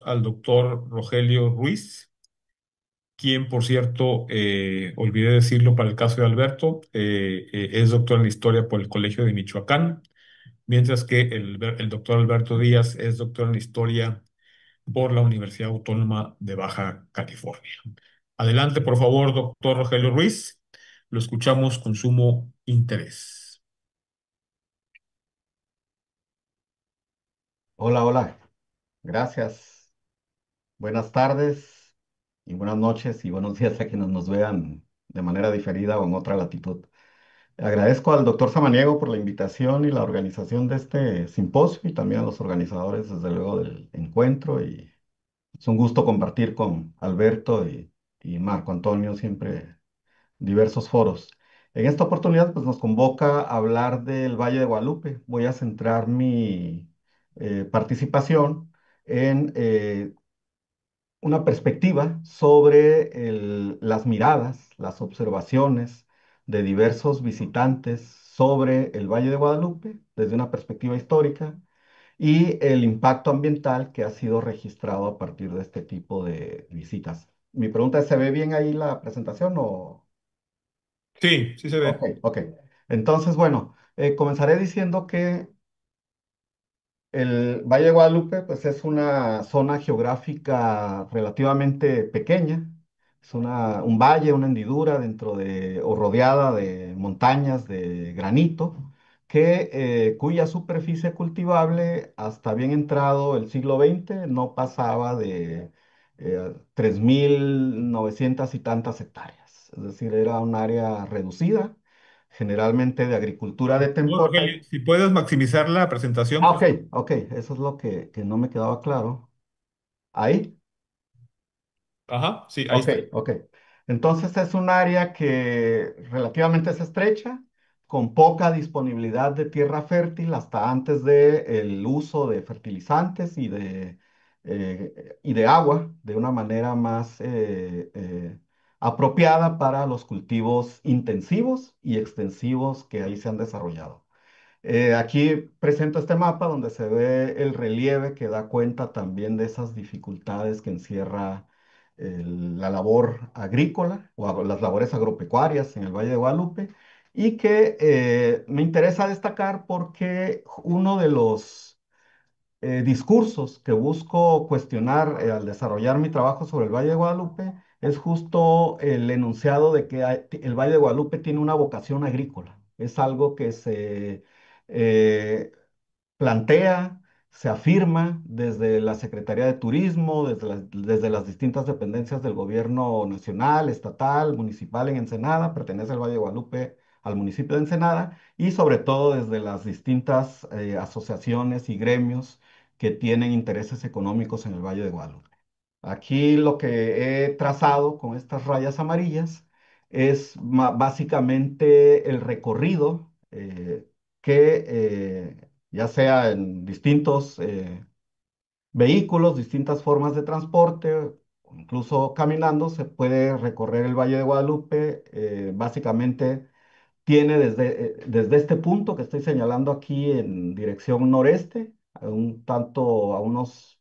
al doctor Rogelio Ruiz, quien, por cierto, olvidé decirlo para el caso de Alberto, es doctor en historia por el Colegio de Michoacán, mientras que el doctor Alberto Díaz es doctor en historia por la Universidad Autónoma de Baja California. Adelante, por favor, doctor Rogelio Ruiz. Lo escuchamos con sumo interés. Hola, hola. Gracias. Buenas tardes y buenas noches y buenos días a quienes nos vean de manera diferida o en otra latitud. Agradezco al doctor Samaniego por la invitación y la organización de este simposio y también a los organizadores, desde luego, del encuentro. Y es un gusto compartir con Alberto y Marco Antonio siempre diversos foros. En esta oportunidad, pues nos convoca a hablar del Valle de Guadalupe. Voy a centrar mi participación en una perspectiva sobre las miradas, las observaciones de diversos visitantes sobre el Valle de Guadalupe desde una perspectiva histórica y el impacto ambiental que ha sido registrado a partir de este tipo de visitas. Mi pregunta es, ¿se ve bien ahí la presentación o...? Sí, sí se Ok, ve. ok. Entonces, bueno, comenzaré diciendo que el Valle de Guadalupe, pues es una zona geográfica relativamente pequeña. Es un valle, una hendidura dentro de, o rodeada de montañas de granito, cuya superficie cultivable hasta bien entrado el siglo XX no pasaba de 3.900 y tantas hectáreas. Es decir, era un área reducida, generalmente de agricultura de No, temporada. Rogelio, si puedes maximizar la presentación, Ah, por ok, favor. ok, eso es lo que no me quedaba claro. Ahí, Ajá, sí, ahí ok, está. ok. Entonces es un área que relativamente es estrecha, con poca disponibilidad de tierra fértil hasta antes del uso de fertilizantes y de agua de una manera más apropiada para los cultivos intensivos y extensivos que ahí se han desarrollado. Aquí presento este mapa donde se ve el relieve que da cuenta también de esas dificultades que encierra la labor agrícola o las labores agropecuarias en el Valle de Guadalupe y que me interesa destacar porque uno de los discursos que busco cuestionar al desarrollar mi trabajo sobre el Valle de Guadalupe es justo el enunciado de que el Valle de Guadalupe tiene una vocación agrícola. Es algo que se eh, plantea, se afirma desde la Secretaría de Turismo, desde las distintas dependencias del gobierno nacional, estatal, municipal en Ensenada, pertenece al Valle de Guadalupe, al municipio de Ensenada, y sobre todo desde las distintas asociaciones y gremios que tienen intereses económicos en el Valle de Guadalupe. Aquí lo que he trazado con estas rayas amarillas es básicamente el recorrido ya sea en distintos vehículos, distintas formas de transporte, o incluso caminando, se puede recorrer el Valle de Guadalupe. Básicamente tiene desde este punto que estoy señalando aquí en dirección noreste, a unos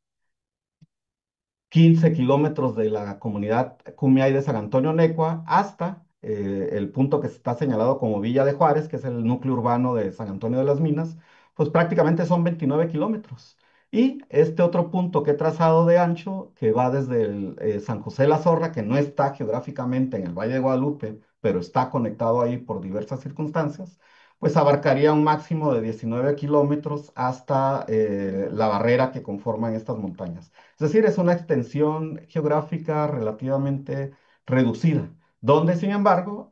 15 kilómetros de la comunidad Cumiay de San Antonio Negua hasta el punto que está señalado como Villa de Juárez, que es el núcleo urbano de San Antonio de las Minas, pues prácticamente son 29 kilómetros. Y este otro punto que he trazado de ancho, que va desde San José de la Zorra, que no está geográficamente en el Valle de Guadalupe, pero está conectado ahí por diversas circunstancias, pues abarcaría un máximo de 19 kilómetros hasta la barrera que conforman estas montañas. Es decir, es una extensión geográfica relativamente reducida, donde, sin embargo,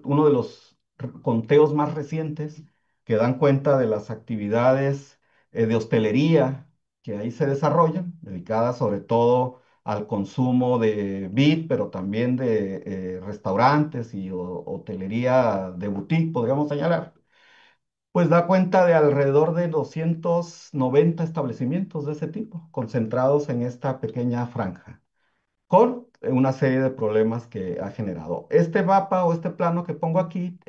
uno de los conteos más recientes que dan cuenta de las actividades de hostelería que ahí se desarrollan, dedicadas sobre todo al consumo de vid, pero también de restaurantes y hotelería de boutique, podríamos señalar, pues da cuenta de alrededor de 290 establecimientos de ese tipo, concentrados en esta pequeña franja, con una serie de problemas que ha generado. Este mapa o este plano que pongo aquí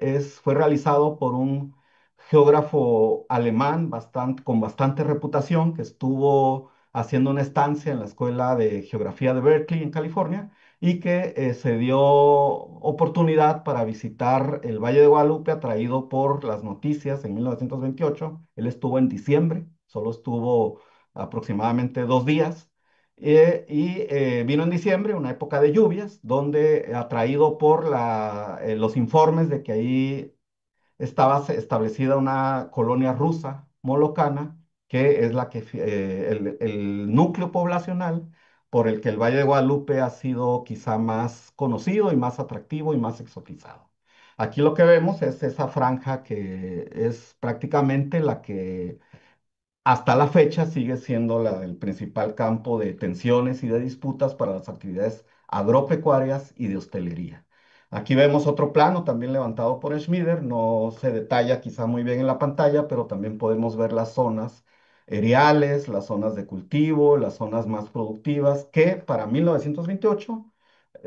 fue realizado por un geógrafo alemán con bastante reputación, que estuvo haciendo una estancia en la Escuela de Geografía de Berkeley, en California, y que se dio oportunidad para visitar el Valle de Guadalupe, atraído por las noticias en 1928. Él estuvo en diciembre, solo estuvo aproximadamente 2 días. Vino en diciembre, una época de lluvias, donde atraído por los informes de que ahí estaba establecida una colonia rusa molocana, que es el núcleo poblacional por el que el Valle de Guadalupe ha sido quizá más conocido y más atractivo y más exotizado. Aquí lo que vemos es esa franja que es prácticamente la que hasta la fecha sigue siendo el principal campo de tensiones y de disputas para las actividades agropecuarias y de hostelería. Aquí vemos otro plano también levantado por Schmider, no se detalla quizá muy bien en la pantalla, pero también podemos ver las zonas eriales, las zonas de cultivo, las zonas más productivas, que para 1928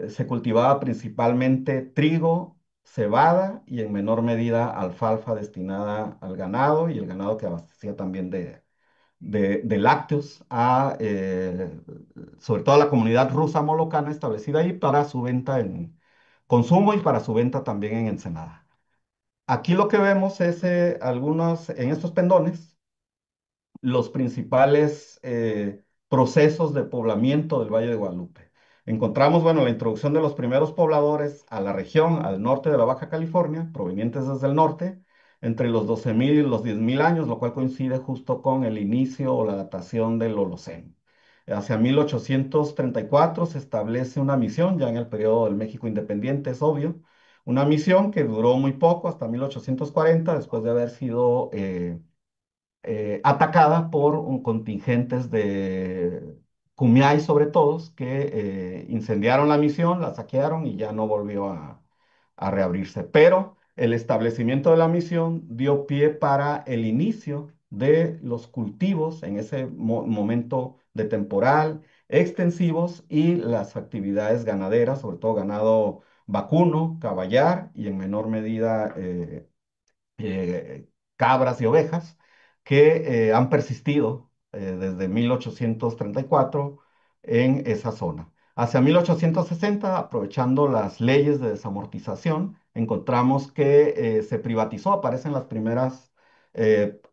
se cultivaba principalmente trigo, cebada y en menor medida alfalfa destinada al ganado y el ganado que abastecía también de lácteos sobre todo a la comunidad rusa molocana establecida ahí para su venta en consumo y para su venta también en Ensenada. Aquí lo que vemos es en estos pendones los principales procesos de poblamiento del Valle de Guadalupe. Encontramos, bueno, la introducción de los primeros pobladores a la región, al norte de la Baja California, provenientes desde el norte, entre los 12.000 y los 10.000 años, lo cual coincide justo con el inicio o la datación del Holoceno. Hacia 1834 se establece una misión, ya en el periodo del México independiente, es obvio, una misión que duró muy poco, hasta 1840, después de haber sido atacada por un contingentes de Kumeyaay sobre todos, que incendiaron la misión, la saquearon y ya no volvió a reabrirse. Pero el establecimiento de la misión dio pie para el inicio de los cultivos en ese momento de temporal, extensivos y las actividades ganaderas, sobre todo ganado vacuno, caballar y en menor medida eh, cabras y ovejas que han persistido desde 1834 en esa zona. Hacia 1860, aprovechando las leyes de desamortización, encontramos que se privatizó, aparecen las primeras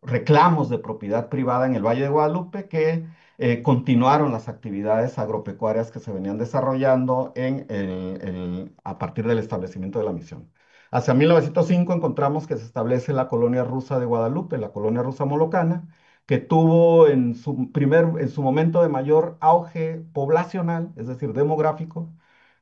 reclamos de propiedad privada en el Valle de Guadalupe que continuaron las actividades agropecuarias que se venían desarrollando a partir del establecimiento de la misión. Hacia 1905 encontramos que se establece la colonia rusa de Guadalupe, la colonia rusa molocana, que tuvo en su momento de mayor auge poblacional, es decir, demográfico,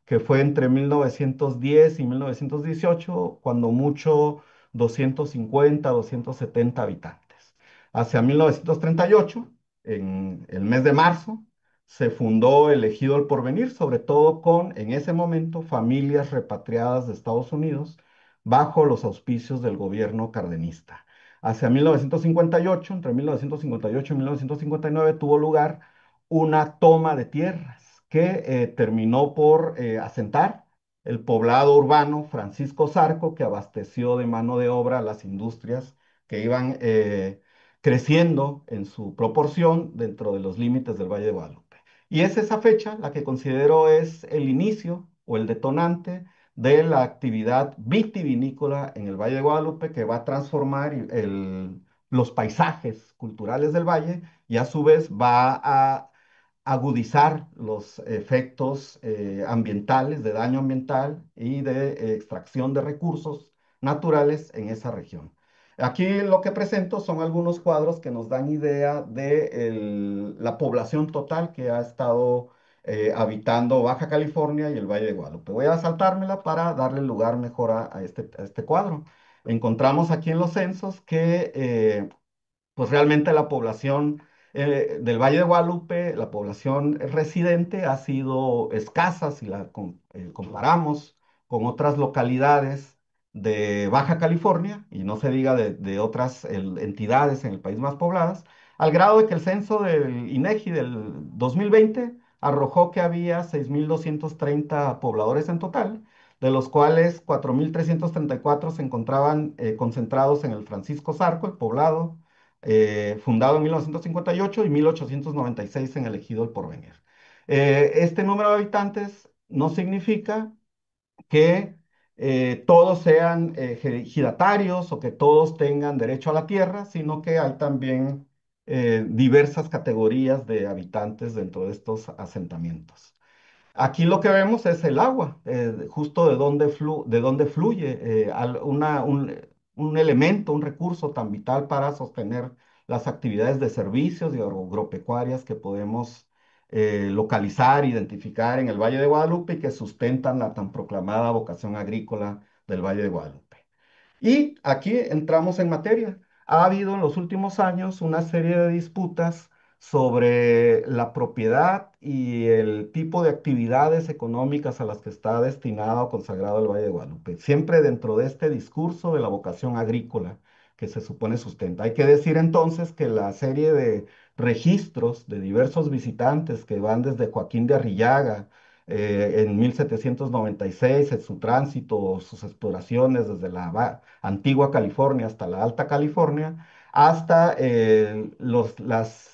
que fue entre 1910 y 1918, cuando mucho 250, 270 habitantes. Hacia 1938, en el mes de marzo, se fundó el Ejido El Porvenir, sobre todo con, en ese momento, familias repatriadas de Estados Unidos bajo los auspicios del gobierno cardenista. Hacia 1958, entre 1958 y 1959, tuvo lugar una toma de tierras que terminó por asentar el poblado urbano Francisco Zarco, que abasteció de mano de obra a las industrias que iban creciendo en su proporción dentro de los límites del Valle de Guadalupe. Y es esa fecha la que considero es el inicio o el detonante de la actividad vitivinícola en el Valle de Guadalupe, que va a transformar los paisajes culturales del valle y a su vez va a agudizar los efectos ambientales, de daño ambiental y de extracción de recursos naturales en esa región. Aquí lo que presento son algunos cuadros que nos dan idea de la población total que ha estado habitando Baja California y el Valle de Guadalupe. Voy a saltármela para darle lugar mejor a este cuadro. Encontramos aquí en los censos que pues realmente la población del Valle de Guadalupe, la población residente ha sido escasa si comparamos con otras localidades de Baja California, y no se diga de otras entidades en el país más pobladas, al grado de que el censo del INEGI del 2020 arrojó que había 6.230 pobladores en total, de los cuales 4.334 se encontraban concentrados en el Francisco Zarco, el poblado fundado en 1958 y 1896 en el Ejido El Porvenir. Este número de habitantes no significa que todos sean ejidatarios o que todos tengan derecho a la tierra, sino que hay también diversas categorías de habitantes dentro de estos asentamientos. Aquí lo que vemos es el agua, justo de dónde fluye un elemento, un recurso tan vital para sostener las actividades de servicios y agropecuarias que podemos localizar, identificar en el Valle de Guadalupe y que sustentan la tan proclamada vocación agrícola del Valle de Guadalupe. Y aquí entramos en materia. Ha habido en los últimos años una serie de disputas sobre la propiedad y el tipo de actividades económicas a las que está destinado o consagrado el Valle de Guadalupe, siempre dentro de este discurso de la vocación agrícola que se supone sustenta. Hay que decir entonces que la serie de registros de diversos visitantes que van desde Joaquín de Arrillaga, en 1796, en su tránsito, sus exploraciones desde la antigua California hasta la Alta California, hasta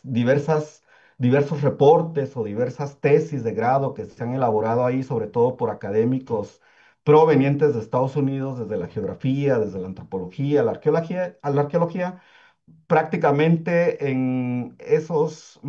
diversos reportes o diversas tesis de grado que se han elaborado ahí, sobre todo por académicos provenientes de Estados Unidos, desde la geografía, desde la antropología, la arqueología, prácticamente en esos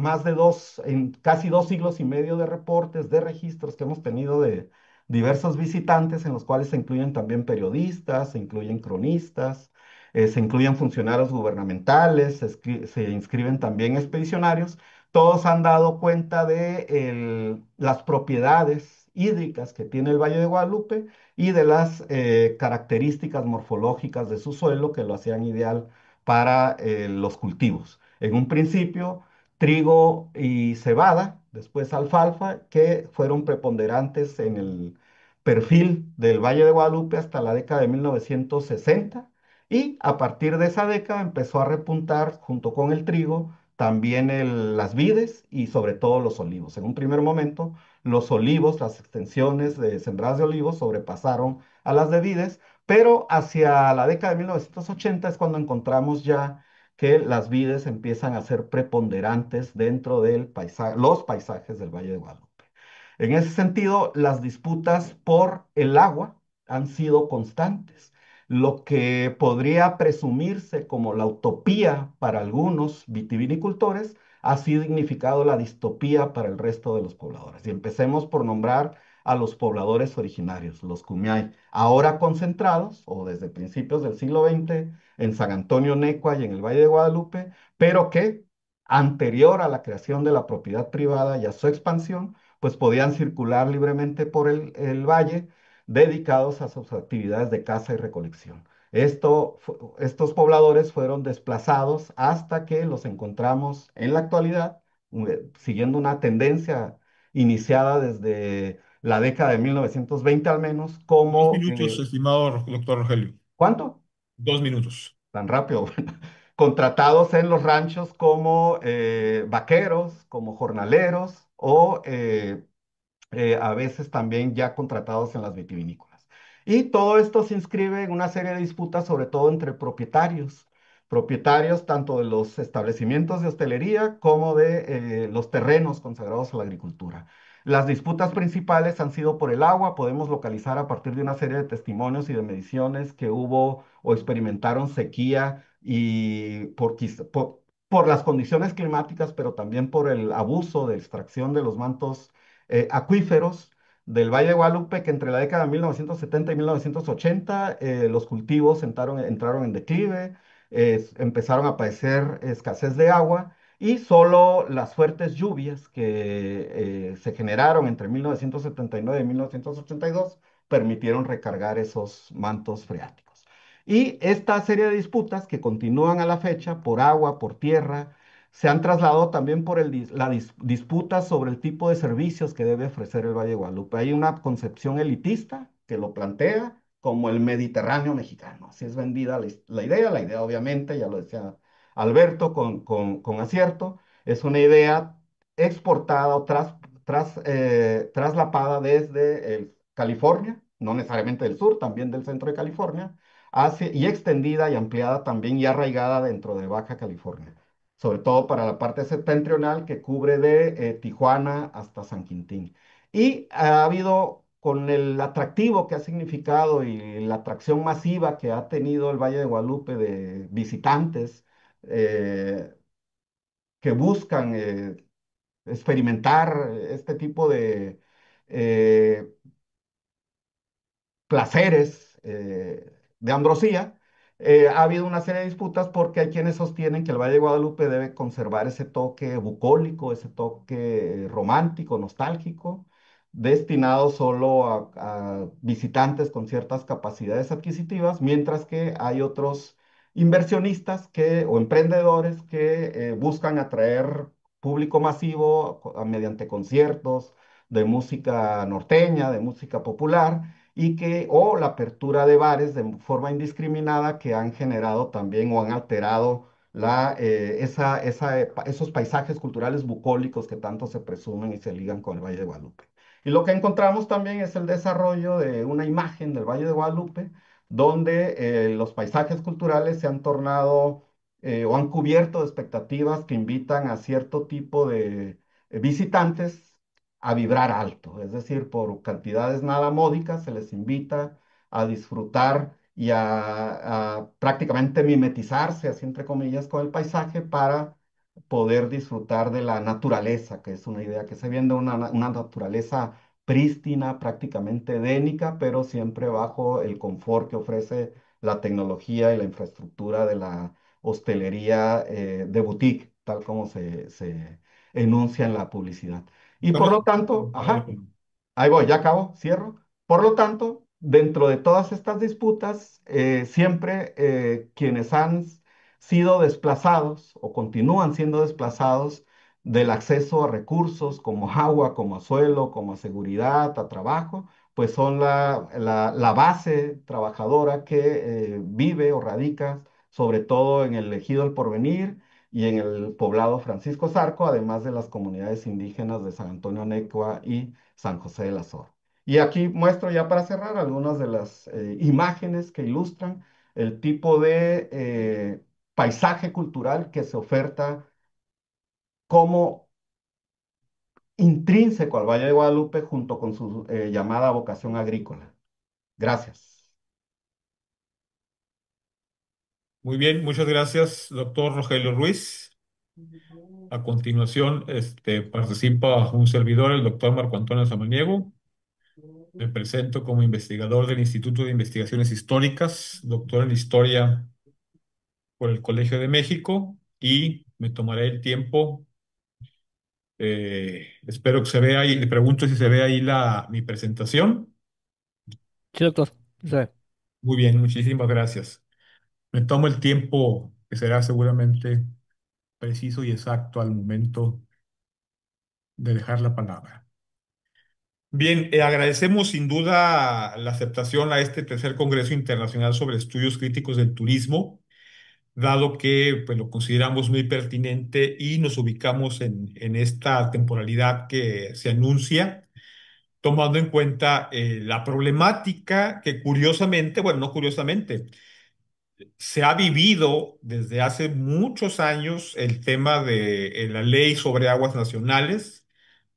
en casi 2 siglos y medio de reportes, de registros que hemos tenido de diversos visitantes, en los cuales se incluyen también periodistas, se incluyen cronistas, se incluyen funcionarios gubernamentales, se inscriben también expedicionarios. Todos han dado cuenta de las propiedades hídricas que tiene el Valle de Guadalupe y de las características morfológicas de su suelo que lo hacían ideal para los cultivos. En un principio, trigo y cebada, después alfalfa, que fueron preponderantes en el perfil del Valle de Guadalupe hasta la década de 1960 y a partir de esa década empezó a repuntar junto con el trigo también las vides y sobre todo los olivos. En un primer momento, los olivos, las extensiones de sembradas de olivos sobrepasaron a las de vides, pero hacia la década de 1980 es cuando encontramos ya que las vides empiezan a ser preponderantes dentro de los paisajes del Valle de Guadalupe. En ese sentido, las disputas por el agua han sido constantes. Lo que podría presumirse como la utopía para algunos vitivinicultores ha significado la distopía para el resto de los pobladores. Y empecemos por nombrar a los pobladores originarios, los Kumeyaay, ahora concentrados, o desde principios del siglo XX, en San Antonio Necua y en el Valle de Guadalupe, pero que anterior a la creación de la propiedad privada y a su expansión, pues podían circular libremente por el valle, dedicados a sus actividades de caza y recolección. Estos pobladores fueron desplazados hasta que los encontramos en la actualidad, siguiendo una tendencia iniciada desde la década de 1920 al menos, Dos como, minutos, estimado doctor Rogelio. ¿cuánto? 2 minutos. Tan rápido. Contratados en los ranchos como vaqueros, como jornaleros o a veces también ya contratados en las vitivinícolas. Y todo esto se inscribe en una serie de disputas, sobre todo entre propietarios tanto de los establecimientos de hostelería como de los terrenos consagrados a la agricultura. Las disputas principales han sido por el agua. Podemos localizar a partir de una serie de testimonios y de mediciones que hubo o experimentaron sequía y por las condiciones climáticas, pero también por el abuso de extracción de los mantos acuíferos del Valle de Guadalupe, que entre la década de 1970 y 1980 los cultivos entraron en declive, empezaron a padecer escasez de agua y solo las fuertes lluvias que se generaron entre 1979 y 1982 permitieron recargar esos mantos freáticos. Y esta serie de disputas que continúan a la fecha por agua, por tierra, se han trasladado también por la disputa sobre el tipo de servicios que debe ofrecer el Valle de Guadalupe. Hay una concepción elitista que lo plantea como el Mediterráneo mexicano. Así es vendida la idea obviamente, ya lo decía Alberto con acierto, es una idea exportada o traslapada desde California, no necesariamente del sur, también del centro de California, y extendida y ampliada también y arraigada dentro de Baja California, sobre todo para la parte septentrional que cubre de Tijuana hasta San Quintín. Y ha habido, con el atractivo que ha significado y la atracción masiva que ha tenido el Valle de Guadalupe de visitantes eh, que buscan experimentar este tipo eh, placeres de ambrosía, ha habido una serie de disputas porque hay quienes sostienen que el Valle de Guadalupe debe conservar ese toque bucólico, ese toque romántico, nostálgico, destinado solo a visitantes con ciertas capacidades adquisitivas, mientras que hay otros inversionistas o emprendedores que buscan atraer público masivo mediante conciertos de música norteña, de música popular o la apertura de bares de forma indiscriminada que han generado también o han alterado esos paisajes culturales bucólicos que tanto se presumen y se ligan con el Valle de Guadalupe. Y lo que encontramos también es el desarrollo de una imagen del Valle de Guadalupe, donde los paisajes culturales se han tornado o han cubierto de expectativas que invitan a cierto tipo de visitantes a vibrar alto, es decir, por cantidades nada módicas se les invita a disfrutar y a prácticamente mimetizarse, así entre comillas, con el paisaje para poder disfrutar de la naturaleza, que es una idea que se viene de una naturaleza prístina, prácticamente edénica, pero siempre bajo el confort que ofrece la tecnología y la infraestructura de la hostelería de boutique, tal como se enuncia en la publicidad. Y por Estamos lo tanto, padre ajá, ahí voy, ya acabo, cierro. Por lo tanto, dentro de todas estas disputas, siempre quienes han sido desplazados o continúan siendo desplazados del acceso a recursos como agua, como a suelo, como a seguridad, a trabajo, pues son la base trabajadora que vive o radica sobre todo en el Ejido El Porvenir y en el poblado Francisco Zarco, además de las comunidades indígenas de San Antonio Necua y San José de la Sor. Y aquí muestro ya para cerrar algunas de las imágenes que ilustran el tipo de paisaje cultural que se oferta como intrínseco al Valle de Guadalupe junto con su llamada vocación agrícola. Gracias. Muy bien, muchas gracias, doctor Rogelio Ruiz. A continuación, participa un servidor, el doctor Marco Antonio Samaniego. Me presento como investigador del Instituto de Investigaciones Históricas, doctor en Historia por el Colegio de México, y me tomaré el tiempo. Espero que se vea ahí. Le pregunto si se ve ahí mi presentación. Sí, doctor. Sí. Muy bien, muchísimas gracias. Me tomo el tiempo que será seguramente preciso y exacto al momento de dejar la palabra. Bien, agradecemos sin duda la aceptación a este tercer Congreso Internacional sobre Estudios Críticos del Turismo, dado que pues, lo consideramos muy pertinente y nos ubicamos en esta temporalidad que se anuncia, tomando en cuenta la problemática que curiosamente, bueno, no curiosamente, se ha vivido desde hace muchos años el tema de la ley sobre aguas nacionales,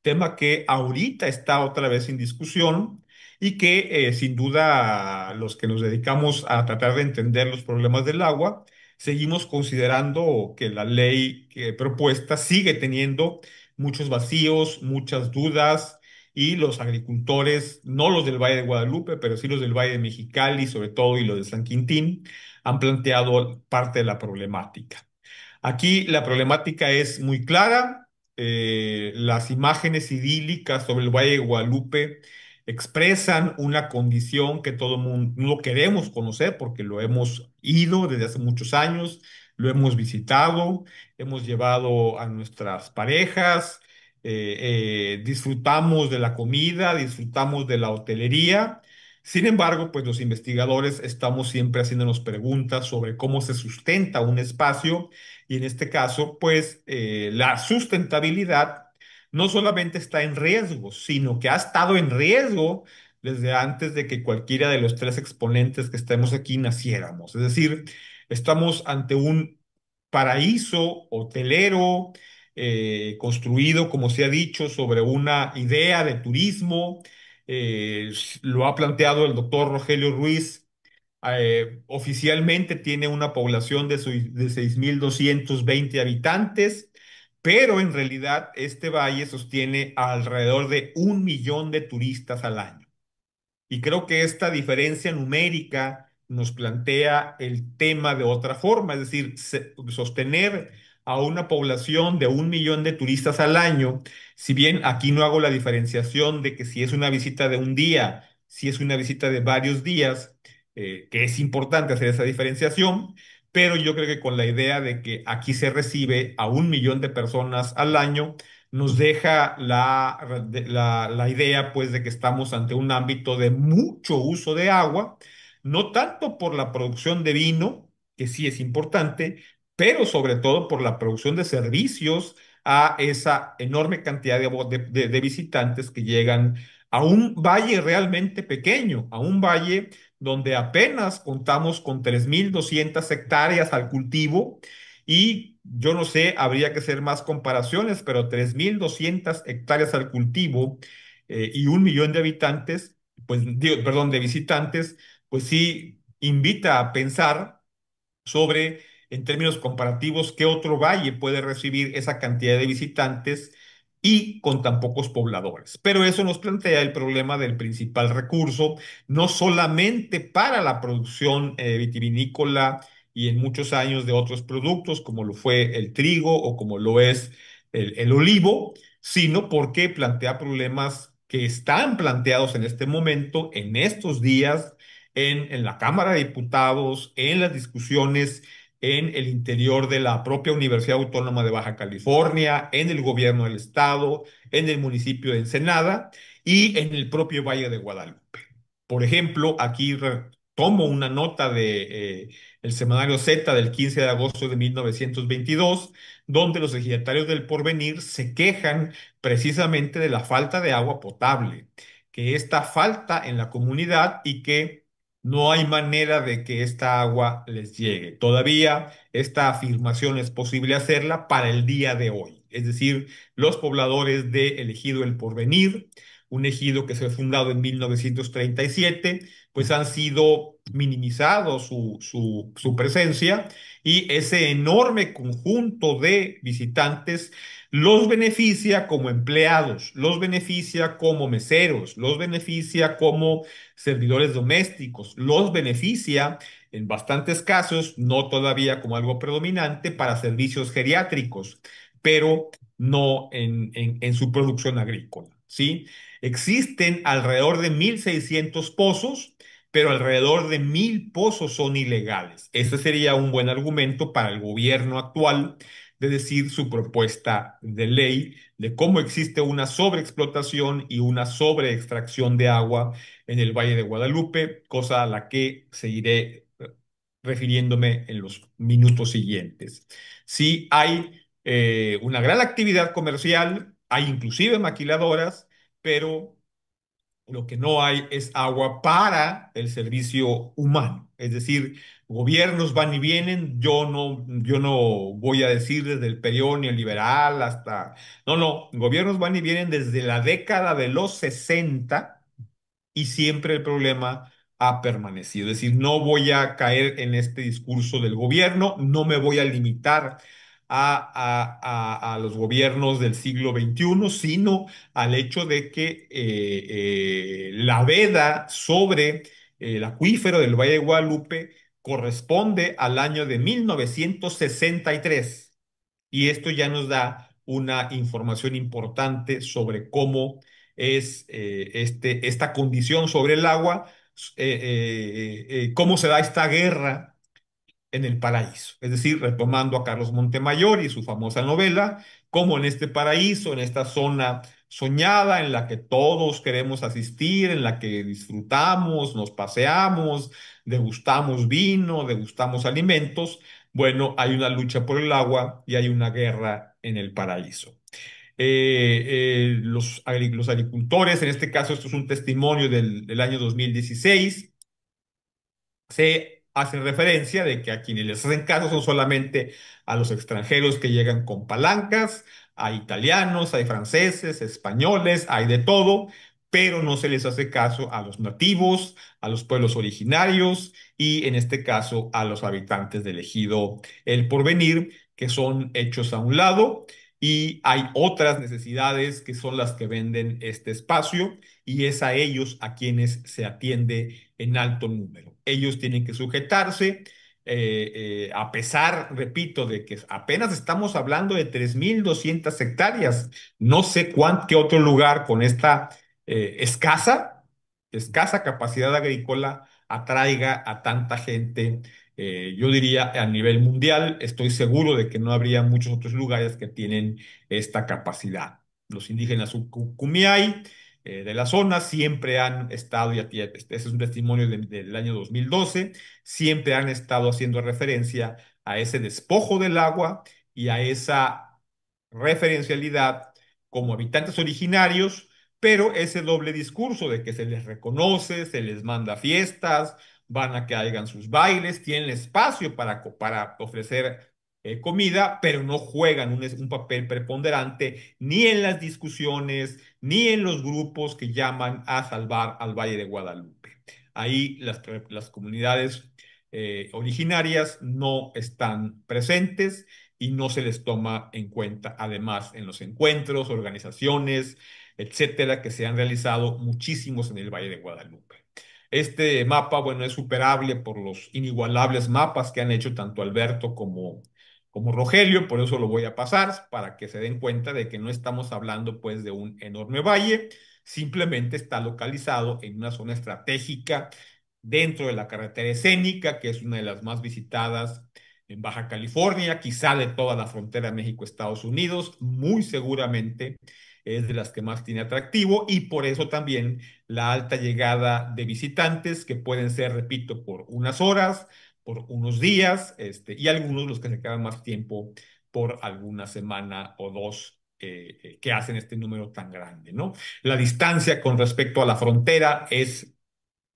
tema que ahorita está otra vez en discusión y que sin duda los que nos dedicamos a tratar de entender los problemas del agua, seguimos considerando que la ley propuesta sigue teniendo muchos vacíos, muchas dudas. Y los agricultores, no los del Valle de Guadalupe, pero sí los del Valle de Mexicali, sobre todo, y los de San Quintín, han planteado parte de la problemática. Aquí la problemática es muy clara. Las imágenes idílicas sobre el Valle de Guadalupe expresan una condición que todo mundo queremos conocer porque lo hemos ido desde hace muchos años, lo hemos visitado, hemos llevado a nuestras parejas, disfrutamos de la comida, disfrutamos de la hotelería. Sin embargo, pues los investigadores estamos siempre haciéndonos preguntas sobre cómo se sustenta un espacio y en este caso, pues la sustentabilidad no solamente está en riesgo, sino que ha estado en riesgo desde antes de que cualquiera de los tres exponentes que estemos aquí naciéramos. Es decir, estamos ante un paraíso hotelero construido, como se ha dicho, sobre una idea de turismo. Lo ha planteado el doctor Rogelio Ruiz. Oficialmente tiene una población de 6.220 habitantes, pero en realidad este valle sostiene alrededor de 1 millón de turistas al año. Y creo que esta diferencia numérica nos plantea el tema de otra forma, es decir, sostener a una población de 1 millón de turistas al año, si bien aquí no hago la diferenciación de que si es una visita de un día, si es una visita de varios días, que es importante hacer esa diferenciación, pero yo creo que con la idea de que aquí se recibe a 1 millón de personas al año, nos deja la idea, pues, de que estamos ante un ámbito de mucho uso de agua, no tanto por la producción de vino, que sí es importante, pero sobre todo por la producción de servicios a esa enorme cantidad de visitantes que llegan a un valle realmente pequeño, a un valle donde apenas contamos con 3.200 hectáreas al cultivo y yo no sé, habría que hacer más comparaciones, pero 3.200 hectáreas al cultivo y 1 millón de habitantes, pues, perdón, de visitantes, pues sí invita a pensar sobre, en términos comparativos, qué otro valle puede recibir esa cantidad de visitantes y con tan pocos pobladores. Pero eso nos plantea el problema del principal recurso, no solamente para la producción vitivinícola y en muchos años de otros productos, como lo fue el trigo o como lo es el olivo, sino porque plantea problemas que están planteados en este momento, en estos días en la Cámara de Diputados, en las discusiones en el interior de la propia Universidad Autónoma de Baja California, en el gobierno del estado, en el municipio de Ensenada y en el propio Valle de Guadalupe. Por ejemplo, aquí tomo una nota de el semanario Z del 15 de agosto de 1922, donde los ejidatarios del Porvenir se quejan precisamente de la falta de agua potable, que esta falta en la comunidad y que no hay manera de que esta agua les llegue. Todavía esta afirmación es posible hacerla para el día de hoy. Es decir, los pobladores de el ejido El Porvenir, un ejido que se fue fundado en 1937, pues han sido minimizados su presencia y ese enorme conjunto de visitantes los beneficia como empleados, los beneficia como meseros, los beneficia como servidores domésticos, los beneficia en bastantes casos, no todavía como algo predominante, para servicios geriátricos, pero no en su producción agrícola, ¿sí? Existen alrededor de 1.600 pozos, pero alrededor de 1.000 pozos son ilegales. Ese sería un buen argumento para el gobierno actual de decir su propuesta de ley de cómo existe una sobreexplotación y una sobreextracción de agua en el Valle de Guadalupe, cosa a la que seguiré refiriéndome en los minutos siguientes. Sí hay una gran actividad comercial, hay inclusive maquiladoras, pero lo que no hay es agua para el servicio humano. Es decir, gobiernos van y vienen. Yo no voy a decir desde el periodo neoliberal hasta... No, no, gobiernos van y vienen desde la década de los 60 y siempre el problema ha permanecido. Es decir, no voy a caer en este discurso del gobierno, no me voy a limitar a los gobiernos del siglo XXI, sino al hecho de que la veda sobre el acuífero del Valle de Guadalupe corresponde al año de 1963 y esto ya nos da una información importante sobre cómo es esta condición sobre el agua, cómo se da esta guerra en el paraíso. Es decir, retomando a Carlos Montemayor y su famosa novela, cómo en este paraíso, en esta zona soñada en la que todos queremos asistir, en la que disfrutamos, nos paseamos, degustamos vino, degustamos alimentos, bueno, hay una lucha por el agua y hay una guerra en el paraíso. Los agricultores, en este caso esto es un testimonio del año 2016, se hacen referencia de que a quienes les hacen caso son solamente a los extranjeros que llegan con palancas, a italianos, hay franceses, españoles, hay de todo, pero no se les hace caso a los nativos, a los pueblos originarios y en este caso a los habitantes del ejido El Porvenir, que son hechos a un lado. Y hay otras necesidades que son las que venden este espacio y es a ellos a quienes se atiende en alto número. Ellos tienen que sujetarse, a pesar, repito, de que apenas estamos hablando de 3.200 hectáreas. No sé qué otro lugar con esta escasa capacidad agrícola atraiga a tanta gente. Yo diría a nivel mundial, estoy seguro de que no habría muchos otros lugares que tienen esta capacidad. Los indígenas Kumiai de la zona siempre han estado, ese es un testimonio del año 2012, siempre han estado haciendo referencia a ese despojo del agua y a esa referencialidad como habitantes originarios, pero ese doble discurso de que se les reconoce, se les manda fiestas, van a que hagan sus bailes, tienen espacio para ofrecer comida, pero no juegan un papel preponderante ni en las discusiones, ni en los grupos que llaman a salvar al Valle de Guadalupe. Ahí las comunidades originarias no están presentes y no se les toma en cuenta, además, en los encuentros, organizaciones, etcétera, que se han realizado muchísimos en el Valle de Guadalupe. Este mapa, bueno, es superable por los inigualables mapas que han hecho tanto Alberto como Rogelio, por eso lo voy a pasar, para que se den cuenta de que no estamos hablando pues de un enorme valle, simplemente está localizado en una zona estratégica dentro de la carretera escénica, que es una de las más visitadas en Baja California, quizá de toda la frontera México-Estados Unidos, muy seguramente es de las que más tiene atractivo y por eso también la alta llegada de visitantes que pueden ser, repito, por unas horas, por unos días, y algunos los que se quedan más tiempo por alguna semana o dos. Que hacen este número tan grande, ¿no? La distancia con respecto a la frontera es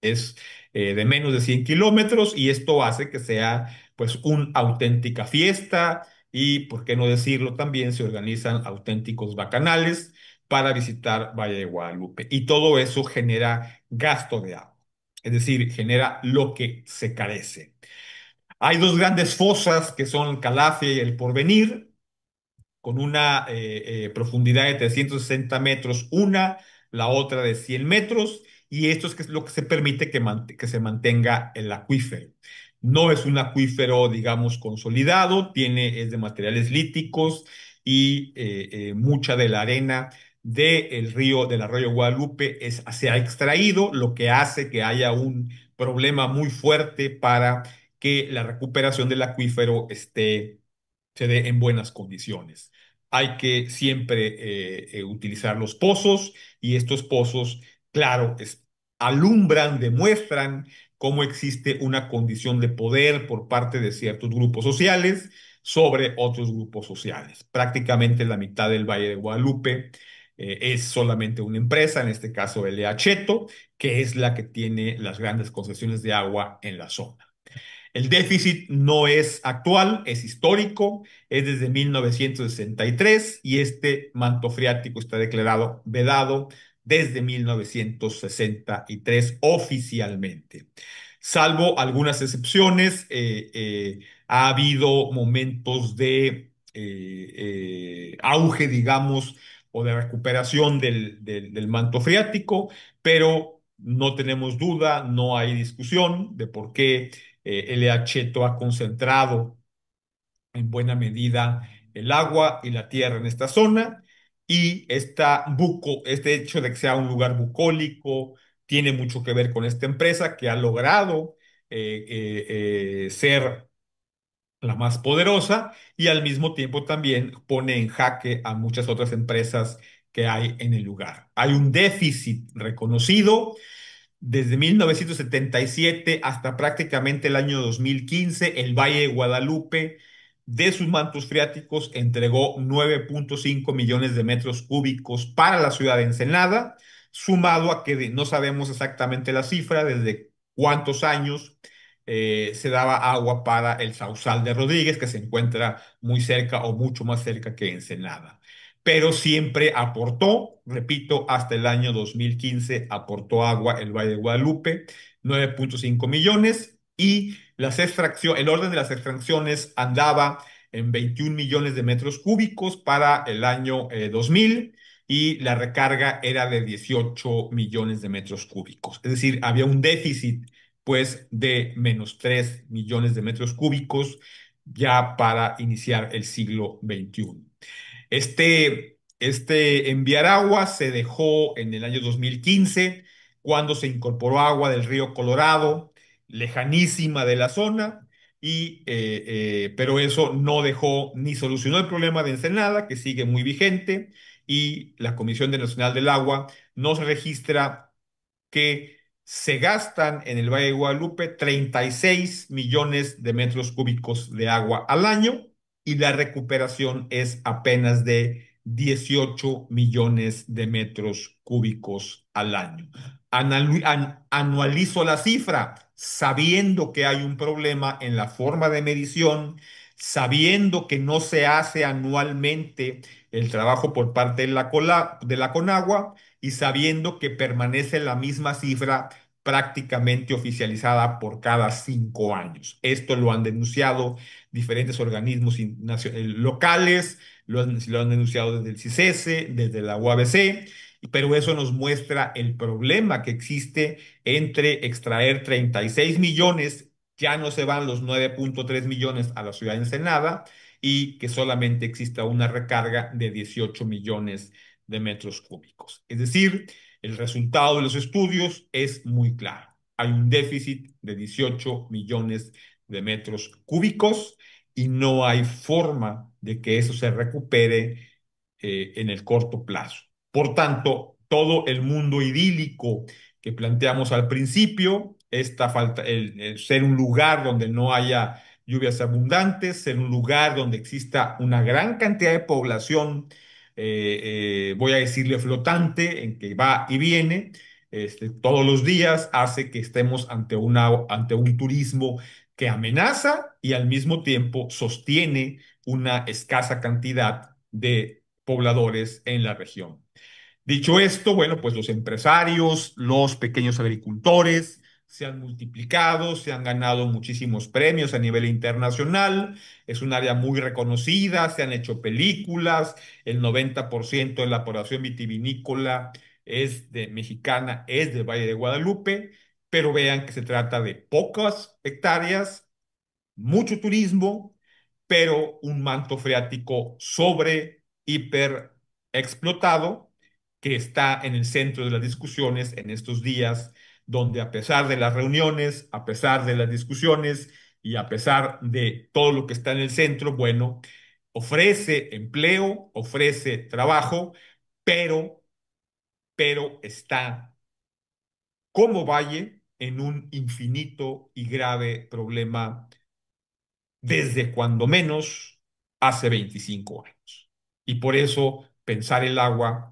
de menos de 100 kilómetros y esto hace que sea pues una auténtica fiesta y, por qué no decirlo, también se organizan auténticos bacanales para visitar Valle de Guadalupe y todo eso genera gasto de agua, es decir, genera lo que se carece. Hay dos grandes fosas que son Calafia y El Porvenir con una profundidad de 360 metros, una, la otra de 100 metros, y esto es lo que se permite que se mantenga el acuífero. No es un acuífero, digamos, consolidado, es de materiales líticos y mucha de la arena del arroyo Guadalupe se ha extraído, lo que hace que haya un problema muy fuerte para que la recuperación del acuífero se dé en buenas condiciones. Hay que siempre utilizar los pozos y estos pozos, claro, alumbran, demuestran cómo existe una condición de poder por parte de ciertos grupos sociales sobre otros grupos sociales. Prácticamente la mitad del Valle de Guadalupe es solamente una empresa, en este caso L.A. Cheto, que es la que tiene las grandes concesiones de agua en la zona. El déficit no es actual, es histórico, es desde 1963 y este manto freático está declarado vedado desde 1963 oficialmente. Salvo algunas excepciones, ha habido momentos de auge, digamos, o de recuperación del manto freático, pero no tenemos duda, no hay discusión de por qué LH ha concentrado en buena medida el agua y la tierra en esta zona y este hecho de que sea un lugar bucólico tiene mucho que ver con esta empresa que ha logrado ser la más poderosa y al mismo tiempo también pone en jaque a muchas otras empresas que hay en el lugar. Hay un déficit reconocido desde 1977 hasta prácticamente el año 2015, el Valle de Guadalupe de sus mantos freáticos entregó 9,5 millones de metros cúbicos para la ciudad de Ensenada, sumado a que no sabemos exactamente la cifra, desde cuántos años se daba agua para el Sausal de Rodríguez, que se encuentra muy cerca o mucho más cerca que Ensenada. Pero siempre aportó, repito, hasta el año 2015 aportó agua el Valle de Guadalupe, 9,5 millones, y el orden de las extracciones andaba en 21 millones de metros cúbicos para el año 2000, y la recarga era de 18 millones de metros cúbicos. Es decir, había un déficit pues de menos 3 millones de metros cúbicos ya para iniciar el siglo XXI. Este enviar agua se dejó en el año 2015, cuando se incorporó agua del río Colorado, lejanísima de la zona, pero eso no dejó ni solucionó el problema de Ensenada, que sigue muy vigente, y la Comisión Nacional del Agua no se registra que se gastan en el Valle de Guadalupe 36 millones de metros cúbicos de agua al año, y la recuperación es apenas de 18 millones de metros cúbicos al año. Anualizo la cifra sabiendo que hay un problema en la forma de medición, sabiendo que no se hace anualmente el trabajo por parte de la Conagua, y sabiendo que permanece la misma cifra prácticamente oficializada por cada 5 años. Esto lo han denunciado diferentes organismos locales, lo han denunciado desde el CICESE, desde la UABC, pero eso nos muestra el problema que existe entre extraer 36 millones, ya no se van los 9,3 millones a la ciudad de Ensenada, y que solamente exista una recarga de 18 millones de metros cúbicos. Es decir, el resultado de los estudios es muy claro. Hay un déficit de 18 millones de metros cúbicos, y no hay forma de que eso se recupere en el corto plazo. Por tanto, todo el mundo idílico que planteamos al principio, esta falta, el ser un lugar donde no haya lluvias abundantes, ser un lugar donde exista una gran cantidad de población, voy a decirle flotante, en que va y viene todos los días, hace que estemos ante un turismo que amenaza y al mismo tiempo sostiene una escasa cantidad de pobladores en la región. Dicho esto, bueno, pues los empresarios, los pequeños agricultores se han multiplicado, se han ganado muchísimos premios a nivel internacional, es un área muy reconocida, se han hecho películas, el 90% de la población vitivinícola mexicana es del Valle de Guadalupe, pero vean que se trata de pocas hectáreas, mucho turismo, pero un manto freático hiper explotado, que está en el centro de las discusiones en estos días, donde a pesar de las reuniones, a pesar de las discusiones y a pesar de todo lo que está en el centro, bueno, ofrece empleo, ofrece trabajo, pero, pero está como valle en un infinito y grave problema desde cuando menos hace 25 años. Y por eso pensar el agua,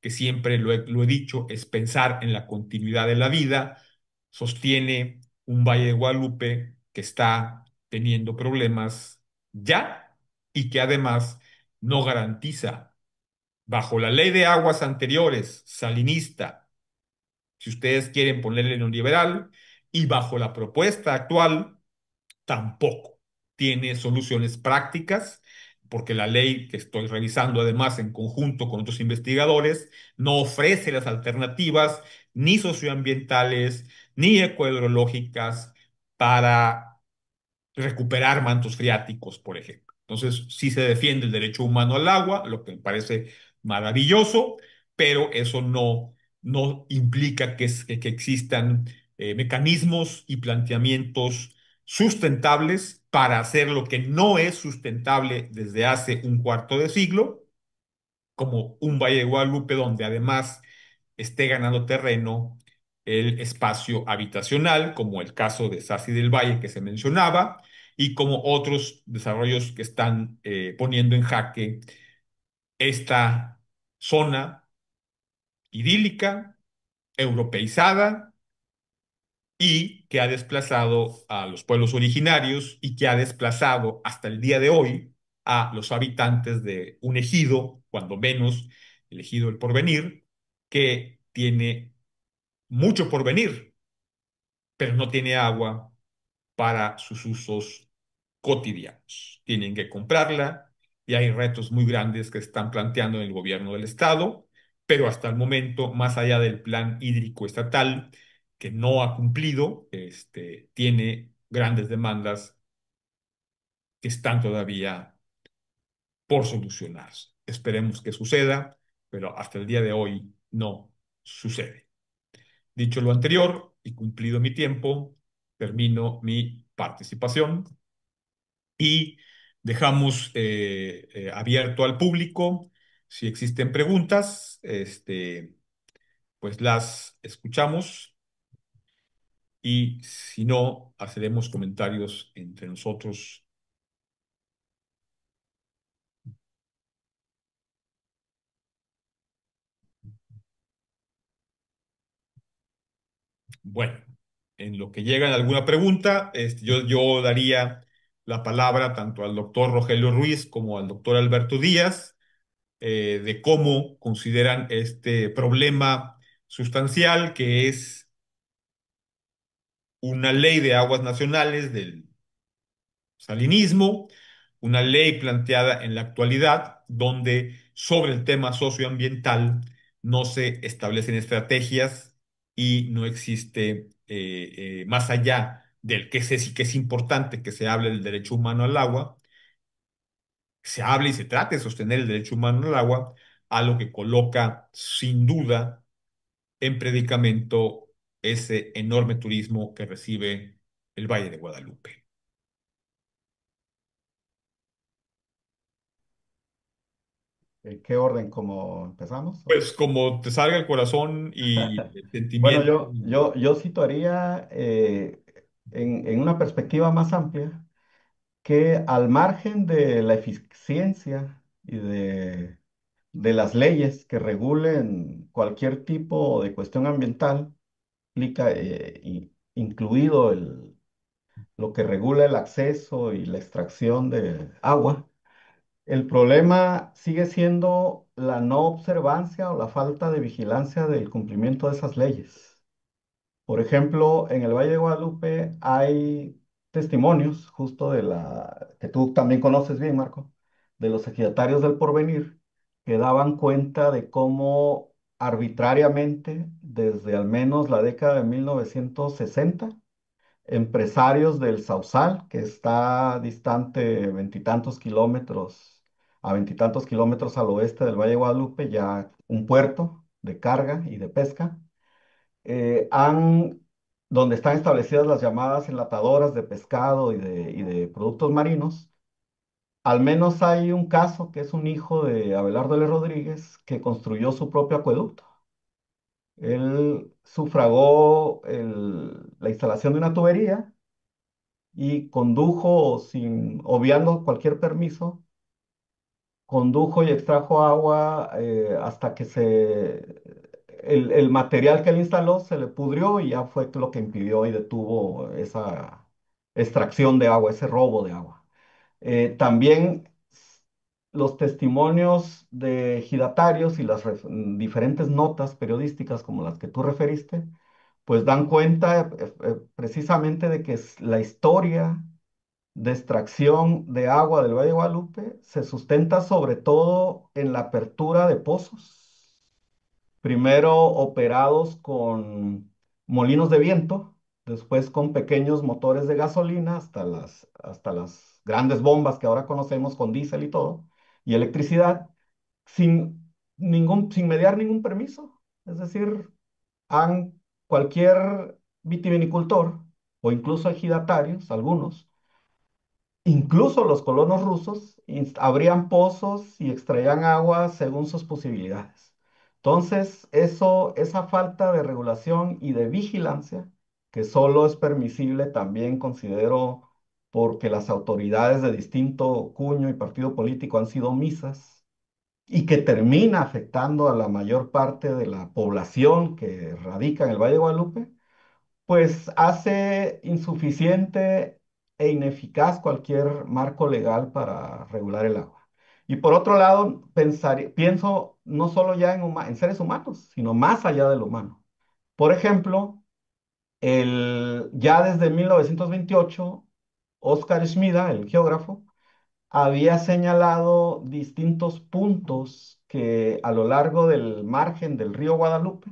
que siempre lo he dicho, es pensar en la continuidad de la vida, sostiene un Valle de Guadalupe que está teniendo problemas ya, y que además no garantiza, bajo la ley de aguas anteriores, salinista, si ustedes quieren ponerle neoliberal, y bajo la propuesta actual, tampoco tiene soluciones prácticas, porque la ley que estoy revisando además en conjunto con otros investigadores no ofrece las alternativas ni socioambientales ni ecohidrológicas para recuperar mantos freáticos, por ejemplo. Entonces, sí se defiende el derecho humano al agua, lo que me parece maravilloso, pero eso no implica que existan mecanismos y planteamientos sustentables para hacer lo que no es sustentable desde hace un cuarto de siglo, como un Valle de Guadalupe donde además esté ganando terreno el espacio habitacional, como el caso de Sasi del Valle que se mencionaba, y como otros desarrollos que están poniendo en jaque esta zona idílica, europeizada y que ha desplazado a los pueblos originarios y que ha desplazado hasta el día de hoy a los habitantes de un ejido, cuando menos el ejido del Porvenir, que tiene mucho porvenir, pero no tiene agua para sus usos cotidianos. Tienen que comprarla y hay retos muy grandes que están planteando en el gobierno del estado, pero hasta el momento, más allá del plan hídrico estatal, que no ha cumplido, tiene grandes demandas que están todavía por solucionarse. Esperemos que suceda, pero hasta el día de hoy no sucede. Dicho lo anterior y cumplido mi tiempo, termino mi participación y dejamos abierto al público. Si existen preguntas, pues las escuchamos y si no, haremos comentarios entre nosotros. Bueno, en lo que llega alguna pregunta, yo daría la palabra tanto al doctor Rogelio Ruiz como al doctor Alberto Díaz de cómo consideran este problema sustancial que es una ley de aguas nacionales del salinismo, una ley planteada en la actualidad donde sobre el tema socioambiental no se establecen estrategias y no existe, más allá del que sé sí que es importante que se hable del derecho humano al agua, se hable y se trate de sostener el derecho humano al agua, a lo que coloca sin duda en predicamento ese enorme turismo que recibe el Valle de Guadalupe. ¿En qué orden? ¿Cómo empezamos? Pues como te salga el corazón y el Bueno, sentimiento. yo situaría en una perspectiva más amplia que al margen de la eficiencia y de las leyes que regulen cualquier tipo de cuestión ambiental, incluido lo que regula el acceso y la extracción de agua, el problema sigue siendo la no observancia o la falta de vigilancia del cumplimiento de esas leyes. Por ejemplo, en el Valle de Guadalupe hay testimonios justo que tú también conoces bien, Marco, de los ejidatarios del Porvenir, que daban cuenta de cómo arbitrariamente, desde al menos la década de 1960, empresarios del Sausal, que está distante veintitantos kilómetros, a veintitantos kilómetros al oeste del Valle de Guadalupe, ya un puerto de carga y de pesca, eh, han, donde están establecidas las llamadas enlatadoras de pescado y de productos marinos. Al menos hay un caso que es un hijo de Abelardo L. Rodríguez que construyó su propio acueducto. Él sufragó la instalación de una tubería y condujo obviando cualquier permiso, condujo y extrajo agua hasta que el material que él instaló se le pudrió y ya fue lo que impidió y detuvo esa extracción de agua, ese robo de agua. También los testimonios de ejidatarios y las diferentes notas periodísticas como las que tú referiste, pues dan cuenta precisamente de que la historia de extracción de agua del Valle de Guadalupe se sustenta sobre todo en la apertura de pozos, primero operados con molinos de viento, después con pequeños motores de gasolina hasta las grandes bombas que ahora conocemos con diésel y todo, y electricidad, sin mediar ningún permiso. Es decir, cualquier vitivinicultor o incluso ejidatarios, algunos, incluso los colonos rusos abrían pozos y extraían agua según sus posibilidades. Entonces, esa falta de regulación y de vigilancia, que solo es permisible también, considero, porque las autoridades de distinto cuño y partido político han sido omisas y que termina afectando a la mayor parte de la población que radica en el Valle de Guadalupe, pues hace insuficiente e ineficaz cualquier marco legal para regular el agua. Y por otro lado, pienso no solo ya en seres humanos, sino más allá del humano. Por ejemplo, ya desde 1928, Oscar Schmida, el geógrafo, había señalado distintos puntos que a lo largo del margen del río Guadalupe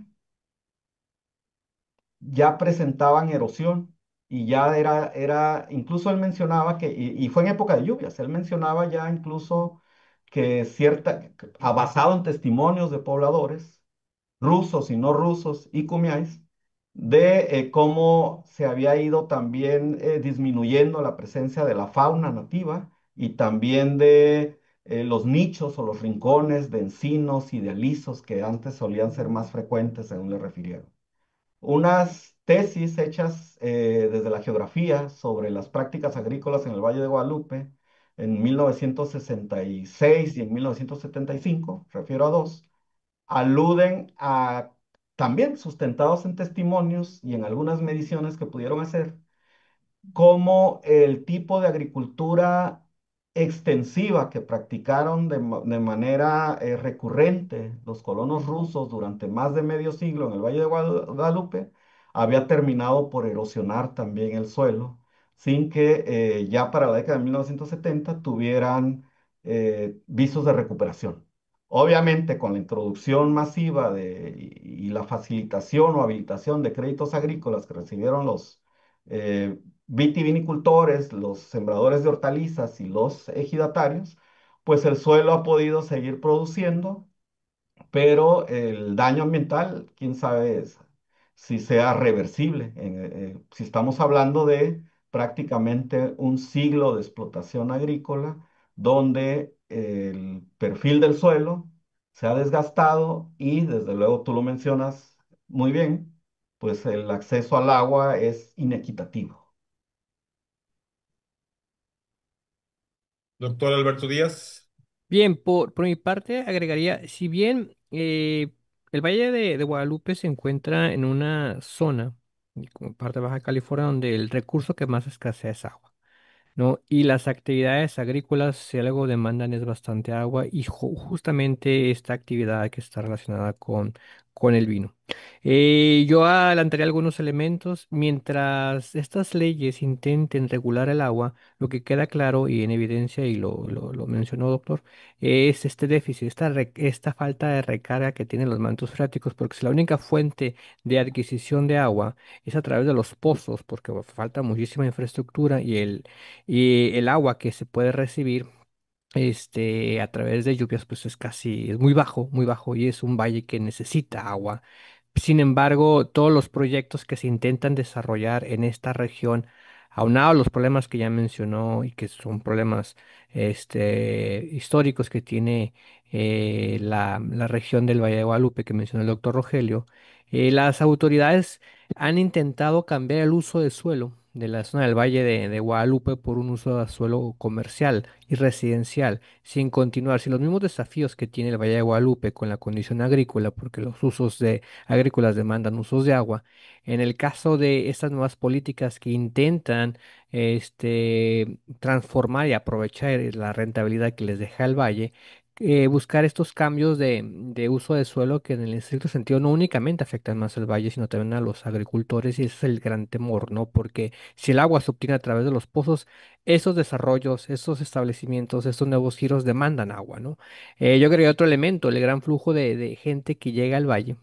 ya presentaban erosión y ya incluso él mencionaba y fue en época de lluvias, él mencionaba ya incluso que basado en testimonios de pobladores, rusos y no rusos y cumiáis, de cómo se había ido también disminuyendo la presencia de la fauna nativa y también de los nichos o los rincones de encinos y de alisos que antes solían ser más frecuentes, según le refirieron. Unas tesis hechas desde la geografía sobre las prácticas agrícolas en el Valle de Guadalupe en 1966 y en 1975, refiero a dos, aluden a, también sustentados en testimonios y en algunas mediciones que pudieron hacer, cómo el tipo de agricultura extensiva que practicaron de manera recurrente los colonos rusos durante más de medio siglo en el Valle de Guadalupe había terminado por erosionar también el suelo, sin que ya para la década de 1970 tuvieran visos de recuperación. Obviamente, con la introducción masiva y la facilitación o habilitación de créditos agrícolas que recibieron los vitivinicultores, los sembradores de hortalizas y los ejidatarios, pues el suelo ha podido seguir produciendo, pero el daño ambiental, quién sabe si sea reversible. Si estamos hablando de prácticamente un siglo de explotación agrícola, donde el perfil del suelo se ha desgastado y desde luego tú lo mencionas muy bien, pues el acceso al agua es inequitativo. Doctor Alberto Díaz. Bien, por mi parte agregaría, si bien el Valle de Guadalupe se encuentra en una zona, como parte de Baja California, donde el recurso que más escasea es agua. ¿No? Y las actividades agrícolas, si algo demandan es bastante agua y justamente esta actividad que está relacionada con el vino. Yo adelantaría algunos elementos. Mientras estas leyes intenten regular el agua, lo que queda claro y en evidencia, y lo mencionó doctor, es este déficit, esta falta de recarga que tienen los mantos freáticos, porque si la única fuente de adquisición de agua es a través de los pozos, porque falta muchísima infraestructura y el agua que se puede recibir a través de lluvias, pues es muy bajo y es un valle que necesita agua. Sin embargo, todos los proyectos que se intentan desarrollar en esta región, aunado a los problemas que ya mencionó y que son problemas históricos que tiene la región del Valle de Guadalupe que mencionó el doctor Rogelio, las autoridades han intentado cambiar el uso de suelo de la zona del Valle de Guadalupe por un uso de suelo comercial y residencial, sin continuar, sin los mismos desafíos que tiene el Valle de Guadalupe con la condición agrícola, porque los usos agrícolas demandan usos de agua. En el caso de estas nuevas políticas que intentan transformar y aprovechar la rentabilidad que les deja el valle, buscar estos cambios de uso de suelo que en el estricto sentido no únicamente afectan más al valle, sino también a los agricultores, y ese es el gran temor, ¿no? Porque si el agua se obtiene a través de los pozos, esos desarrollos, esos establecimientos, estos nuevos giros demandan agua, ¿no? Yo creo que otro elemento, el gran flujo de gente que llega al valle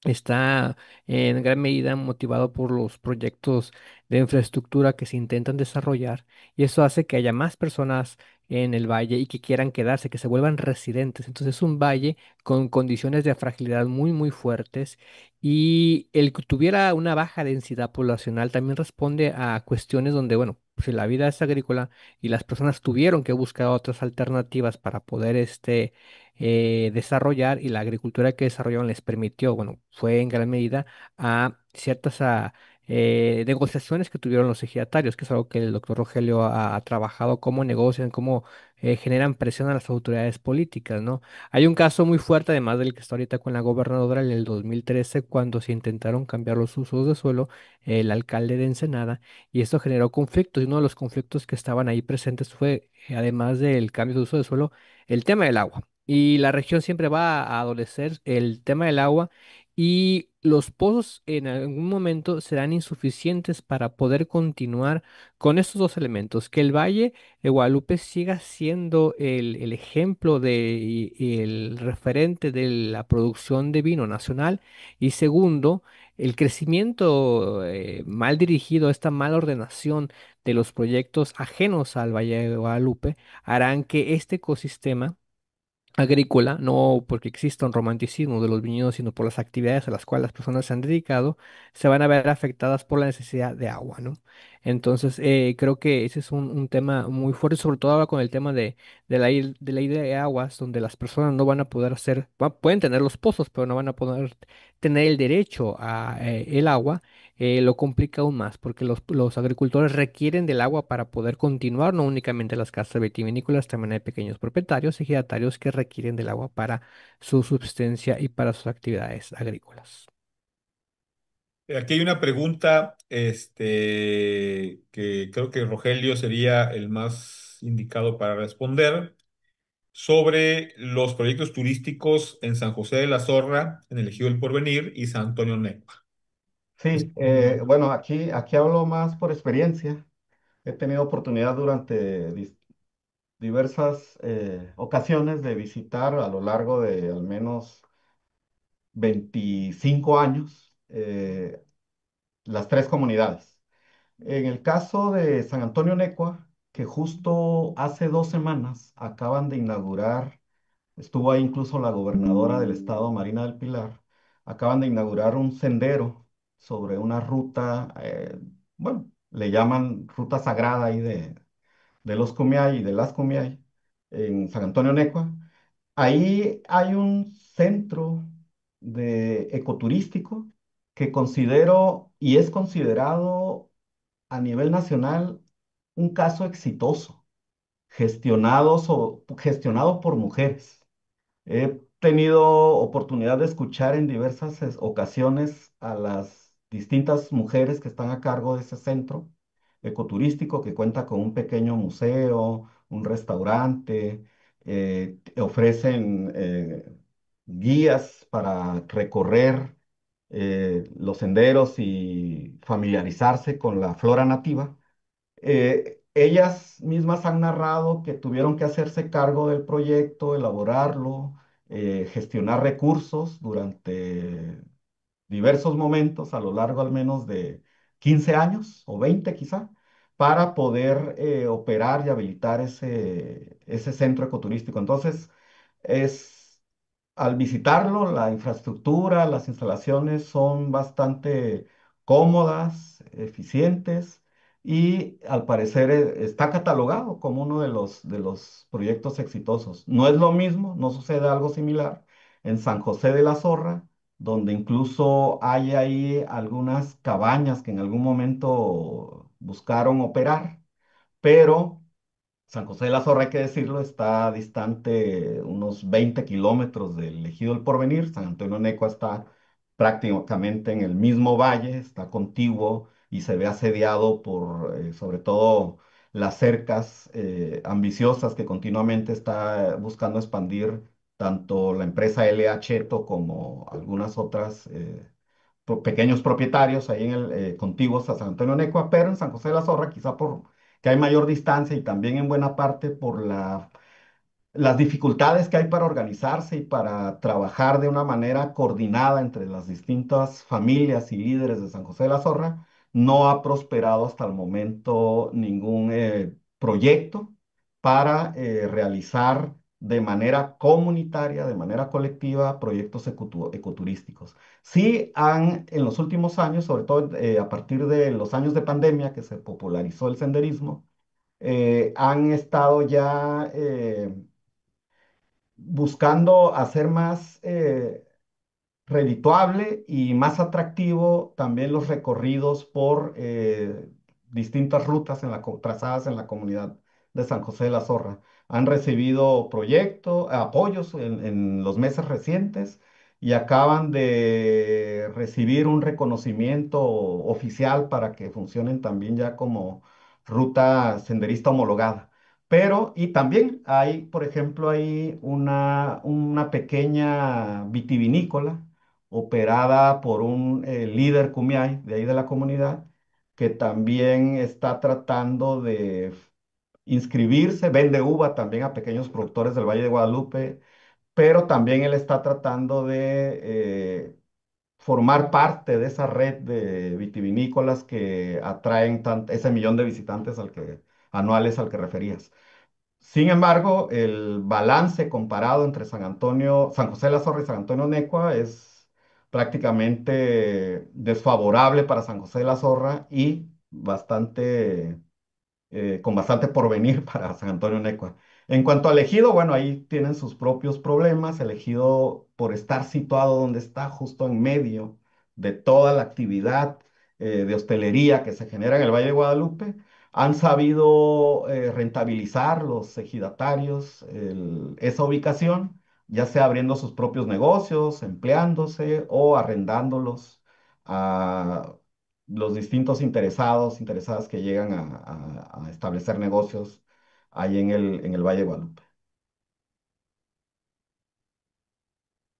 está en gran medida motivado por los proyectos de infraestructura que se intentan desarrollar y eso hace que haya más personas en el valle y que quieran quedarse, que se vuelvan residentes. Entonces es un valle con condiciones de fragilidad muy fuertes y el que tuviera una baja densidad poblacional también responde a cuestiones donde, bueno, si la vida es agrícola y las personas tuvieron que buscar otras alternativas para poder desarrollar y la agricultura que desarrollaron les permitió, bueno, fue en gran medida a ciertas negociaciones que tuvieron los ejidatarios, que es algo que el doctor Rogelio ha trabajado, cómo negocian, cómo generan presión a las autoridades políticas, ¿no? Hay un caso muy fuerte, además del que está ahorita con la gobernadora, en el 2013, cuando se intentaron cambiar los usos de suelo, el alcalde de Ensenada, y esto generó conflictos, y uno de los conflictos que estaban ahí presentes fue, además del cambio de uso de suelo, el tema del agua. Y la región siempre va a adolecer el tema del agua y los pozos en algún momento serán insuficientes para poder continuar con estos dos elementos, que el Valle de Guadalupe siga siendo el ejemplo y el referente de la producción de vino nacional y segundo, el crecimiento mal dirigido, esta mala ordenación de los proyectos ajenos al Valle de Guadalupe harán que este ecosistema agrícola, no porque exista un romanticismo de los viñedos, sino por las actividades a las cuales las personas se han dedicado, se van a ver afectadas por la necesidad de agua, ¿no? Entonces, creo que ese es un tema muy fuerte, sobre todo ahora con el tema de la idea de aguas, donde las personas no van a poder hacer, pueden tener los pozos, pero no van a poder tener el derecho a el agua. Lo complica aún más porque los agricultores requieren del agua para poder continuar, no únicamente las casas vitivinícolas, también hay pequeños propietarios y ejidatarios que requieren del agua para su subsistencia y para sus actividades agrícolas. Aquí hay una pregunta, que creo que Rogelio sería el más indicado para responder, sobre los proyectos turísticos en San José de la Zorra, en el Ejido del Porvenir y San Antonio Negua. Sí, bueno, aquí hablo más por experiencia. He tenido oportunidad durante diversas ocasiones de visitar a lo largo de al menos 25 años las tres comunidades. En el caso de San Antonio Necua, que justo hace 2 semanas acaban de inaugurar, estuvo ahí incluso la gobernadora del estado, Marina del Pilar, acaban de inaugurar un sendero sobre una ruta, bueno, le llaman ruta sagrada ahí de los Cumiay y de las Cumiay, en San Antonio Necua. Ahí hay un centro de ecoturístico que considero y es considerado a nivel nacional un caso exitoso, gestionado por mujeres. He tenido oportunidad de escuchar en diversas ocasiones a las distintas mujeres que están a cargo de ese centro ecoturístico que cuenta con un pequeño museo, un restaurante, ofrecen guías para recorrer los senderos y familiarizarse con la flora nativa. Ellas mismas han narrado que tuvieron que hacerse cargo del proyecto, elaborarlo, gestionar recursos durante diversos momentos, a lo largo al menos de 15 años o 20 quizá, para poder operar y habilitar ese centro ecoturístico. Entonces, es al visitarlo, la infraestructura, las instalaciones son bastante cómodas, eficientes y al parecer está catalogado como uno de los proyectos exitosos. No es lo mismo, no sucede algo similar en San José de la Zorra, donde incluso hay ahí algunas cabañas que en algún momento buscaron operar, pero San José de la Zorra, hay que decirlo, está distante unos 20 kilómetros del Ejido del Porvenir. San Antonio Necua está prácticamente en el mismo valle, está contiguo y se ve asediado por, sobre todo, las cercas ambiciosas que continuamente está buscando expandir tanto la empresa LH Eto como algunas otras pequeños propietarios ahí contiguos a San Antonio Necua, pero en San José de la Zorra, quizá por que hay mayor distancia y también en buena parte por las dificultades que hay para organizarse y para trabajar de una manera coordinada entre las distintas familias y líderes de San José de la Zorra, no ha prosperado hasta el momento ningún proyecto para realizar de manera comunitaria, de manera colectiva, proyectos ecoturísticos. Sí han, en los últimos años, sobre todo a partir de los años de pandemia que se popularizó el senderismo, han estado ya buscando hacer más redituable y más atractivo también los recorridos por distintas rutas trazadas en la comunidad de San José de la Zorra. Han recibido proyectos, apoyos en los meses recientes y acaban de recibir un reconocimiento oficial para que funcionen también ya como ruta senderista homologada. Pero, y también hay, por ejemplo, hay una pequeña vitivinícola operada por un líder Kumiai de ahí de la comunidad, que también está tratando de inscribirse, vende uva también a pequeños productores del Valle de Guadalupe, pero también él está tratando de formar parte de esa red de vitivinícolas que atraen ese millón de visitantes anuales al que referías. Sin embargo, el balance comparado entre San Antonio, San José de la Zorra y San Antonio Necua es prácticamente desfavorable para San José de la Zorra y con bastante porvenir para San Antonio Necua. En cuanto al ejido, bueno, ahí tienen sus propios problemas. El ejido, por estar situado donde está, justo en medio de toda la actividad de hostelería que se genera en el Valle de Guadalupe, han sabido rentabilizar los ejidatarios esa ubicación, ya sea abriendo sus propios negocios, empleándose o arrendándolos a los distintos interesadas que llegan a establecer negocios ahí en el Valle de Guadalupe.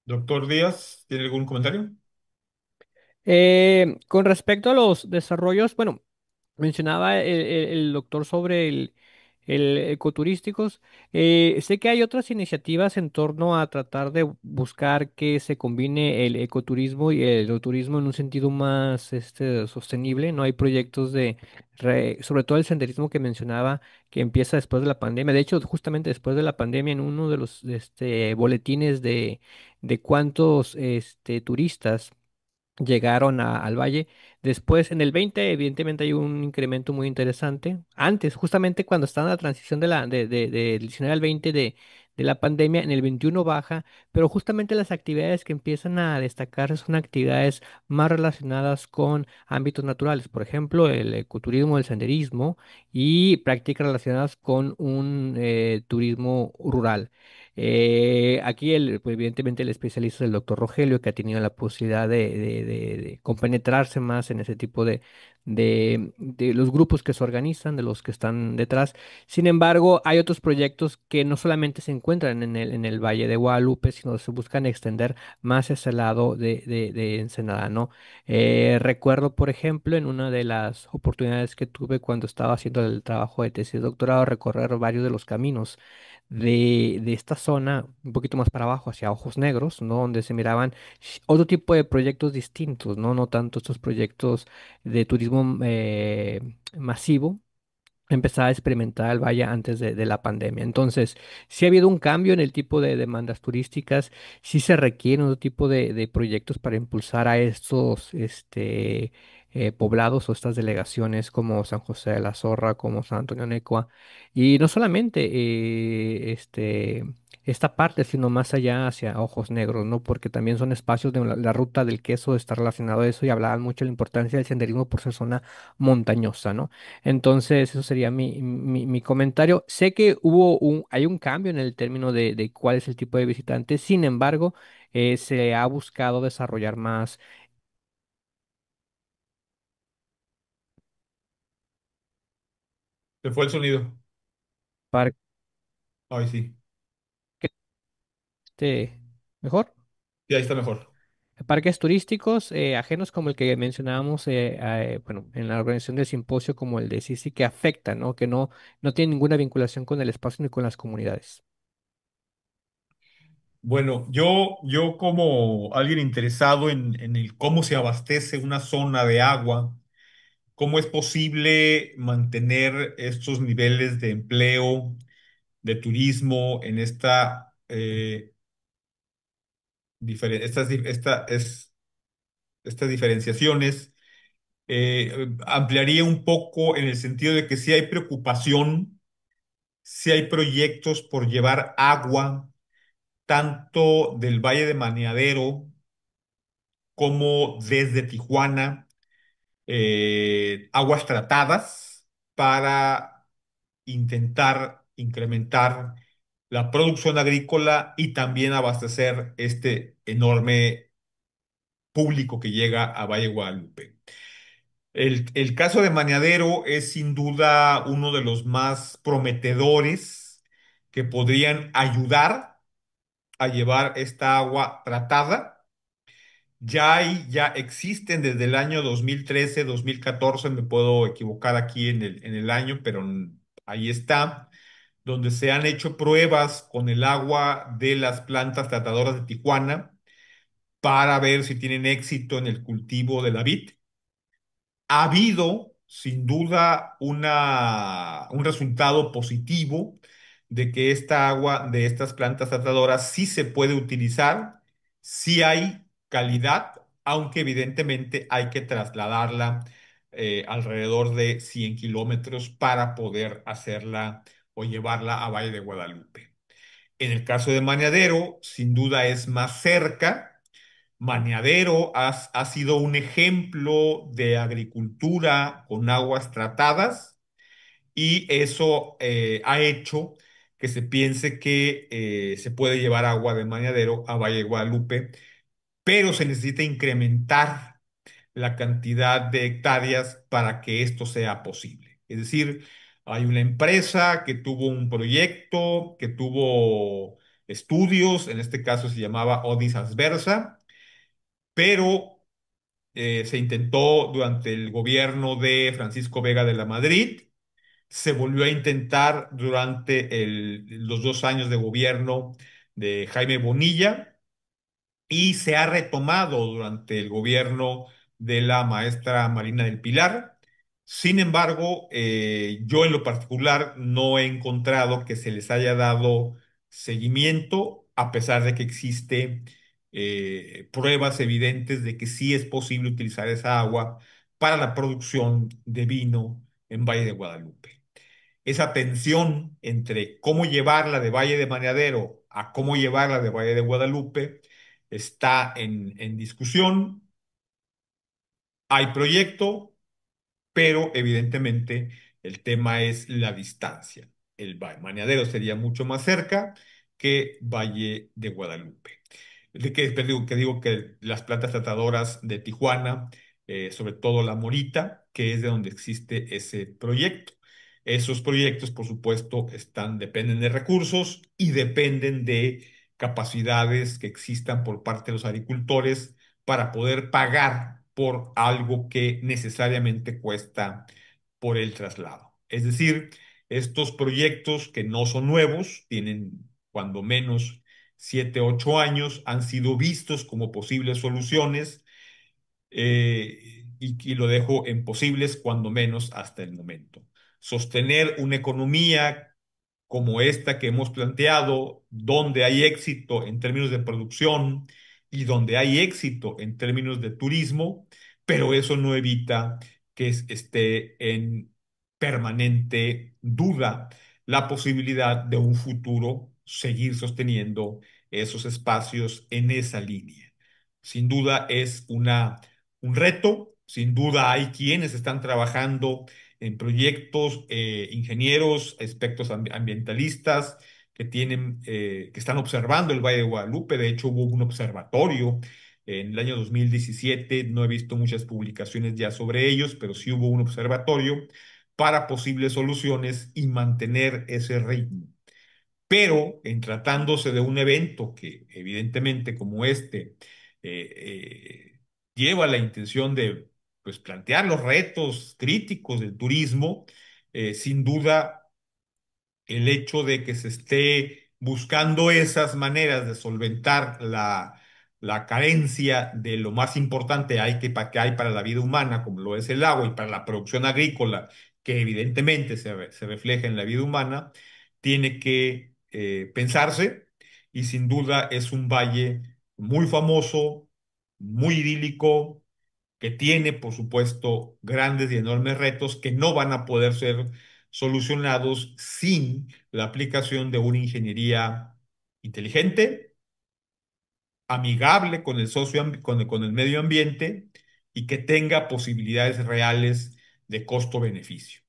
Doctor Díaz, ¿tiene algún comentario? Con respecto a los desarrollos, bueno, mencionaba el doctor sobre el ecoturísticos. Sé que hay otras iniciativas en torno a tratar de buscar que se combine el ecoturismo y el turismo en un sentido más sostenible. No hay proyectos sobre todo el senderismo que mencionaba, que empieza después de la pandemia. De hecho, justamente después de la pandemia, en uno de los boletines de cuántos turistas llegaron al valle. Después, en el 20, evidentemente hay un incremento muy interesante. Antes, justamente cuando está en la transición del 19 al 20 de la pandemia, en el 21 baja, pero justamente las actividades que empiezan a destacarse son actividades más relacionadas con ámbitos naturales, por ejemplo, el ecoturismo, el senderismo y prácticas relacionadas con un turismo rural. Aquí, pues, evidentemente, el especialista es el doctor Rogelio, que ha tenido la posibilidad de compenetrarse más en ese tipo de los grupos que se organizan, de los que están detrás. Sin embargo, hay otros proyectos que no solamente se encuentran en el Valle de Guadalupe, sino se buscan extender más ese lado de Ensenada, ¿no? Recuerdo, por ejemplo, en una de las oportunidades que tuve cuando estaba haciendo el trabajo de tesis de doctorado, recorrer varios de los caminos de esta zona, un poquito más para abajo, hacia Ojos Negros, ¿no? Donde se miraban otro tipo de proyectos distintos, ¿no? No tanto estos proyectos de turismo masivo, empezaba a experimentar el valle antes de la pandemia. Entonces, sí ha habido un cambio en el tipo de demandas turísticas, sí se requieren otro tipo de proyectos para impulsar a estos poblados o estas delegaciones como San José de la Zorra, como San Antonio Necua, y no solamente esta parte, sino más allá hacia Ojos Negros, ¿no? Porque también son espacios de la ruta del queso está relacionado a eso y hablaban mucho de la importancia del senderismo por ser zona montañosa, ¿no? Entonces, eso sería mi comentario. Sé que hay un cambio en el término de cuál es el tipo de visitante, sin embargo, se ha buscado desarrollar más Se fue el sonido. parques, Ay, sí. mejor, Sí, ahí está mejor. parques turísticos ajenos como el que mencionábamos, bueno, en la organización del simposio como el de Sisi, que afectan, ¿no? Que no tienen ninguna vinculación con el espacio ni con las comunidades. Bueno, yo como alguien interesado en el cómo se abastece una zona de agua, cómo es posible mantener estos niveles de empleo, de turismo en estas diferenciaciones, ampliaría un poco en el sentido de que si hay preocupación, si hay proyectos por llevar agua tanto del Valle de Maneadero como desde Tijuana aguas tratadas para intentar incrementar la producción agrícola y también abastecer este enorme público que llega a Valle Guadalupe. El caso de Mañadero es sin duda uno de los más prometedores que podrían ayudar a llevar esta agua tratada. Ya existen desde el año 2013, 2014, me puedo equivocar aquí en el año, pero ahí está, donde se han hecho pruebas con el agua de las plantas tratadoras de Tijuana para ver si tienen éxito en el cultivo de la vid. Ha habido, sin duda, un resultado positivo de que esta agua de estas plantas tratadoras sí se puede utilizar, sí hay calidad, aunque evidentemente hay que trasladarla alrededor de 100 kilómetros para poder hacerla o llevarla a Valle de Guadalupe. En el caso de Mañadero, sin duda es más cerca. Maneadero ha sido un ejemplo de agricultura con aguas tratadas y eso ha hecho que se piense que se puede llevar agua de Maneadero a Valle de Guadalupe, pero se necesita incrementar la cantidad de hectáreas para que esto sea posible. Es decir, hay una empresa que tuvo un proyecto, que tuvo estudios, en este caso se llamaba Odis Asversa, pero se intentó durante el gobierno de Francisco Vega de la Madrid, se volvió a intentar durante los 2 años de gobierno de Jaime Bonilla y se ha retomado durante el gobierno de la maestra Marina del Pilar. Sin embargo, yo en lo particular no he encontrado que se les haya dado seguimiento, a pesar de que existe pruebas evidentes de que sí es posible utilizar esa agua para la producción de vino en Valle de Guadalupe. Esa tensión entre cómo llevarla de Valle de Maneadero a cómo llevarla de Valle de Guadalupe está en discusión. Hay proyecto, pero evidentemente el tema es la distancia. Maneadero sería mucho más cerca que Valle de Guadalupe. Que digo que las plantas tratadoras de Tijuana, sobre todo la Morita, que es de donde existe ese proyecto. Esos proyectos, por supuesto, dependen de recursos y dependen de capacidades que existan por parte de los agricultores para poder pagar por algo que necesariamente cuesta por el traslado. Es decir, estos proyectos que no son nuevos, tienen cuando menos 7, 8 años, han sido vistos como posibles soluciones y lo dejo en posibles cuando menos hasta el momento. Sostener una economía como esta que hemos planteado, donde hay éxito en términos de producción y donde hay éxito en términos de turismo, pero eso no evita que esté en permanente duda la posibilidad de un futuro seguir sosteniendo esos espacios en esa línea. Sin duda es un reto, sin duda hay quienes están trabajando en proyectos, ingenieros, aspectos ambientalistas que están observando el Valle de Guadalupe. De hecho, hubo un observatorio en el año 2017. No he visto muchas publicaciones ya sobre ellos, pero sí hubo un observatorio para posibles soluciones y mantener ese ritmo. Pero en tratándose de un evento que evidentemente como este lleva la intención de pues, plantear los retos críticos del turismo, sin duda el hecho de que se esté buscando esas maneras de solventar la carencia de lo más importante que hay para la vida humana, como lo es el agua, y para la producción agrícola, que evidentemente se refleja en la vida humana, tiene que pensarse y sin duda es un valle muy famoso, muy idílico, que tiene, por supuesto, grandes y enormes retos que no van a poder ser solucionados sin la aplicación de una ingeniería inteligente, amigable con el con el medio ambiente y que tenga posibilidades reales de costo-beneficio.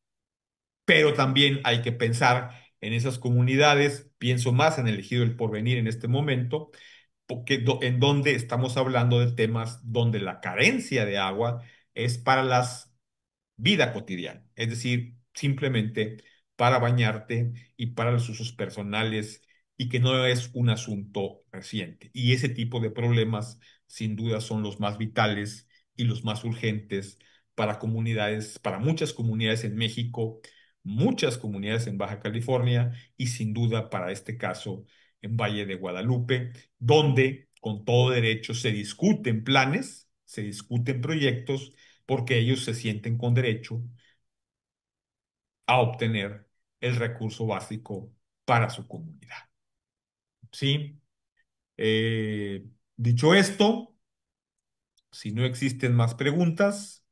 Pero también hay que pensar en esas comunidades, pienso más en el Ejido del Porvenir en este momento, porque en donde estamos hablando de temas donde la carencia de agua es para las vida cotidiana, es decir, simplemente para bañarte y para los usos personales y que no es un asunto reciente. Y ese tipo de problemas, sin duda, son los más vitales y los más urgentes para comunidades, para muchas comunidades en México, muchas comunidades en Baja California y sin duda para este caso en Valle de Guadalupe, donde con todo derecho se discuten planes, se discuten proyectos porque ellos se sienten con derecho a obtener el recurso básico para su comunidad. ¿Sí? Dicho esto, si no existen más preguntas,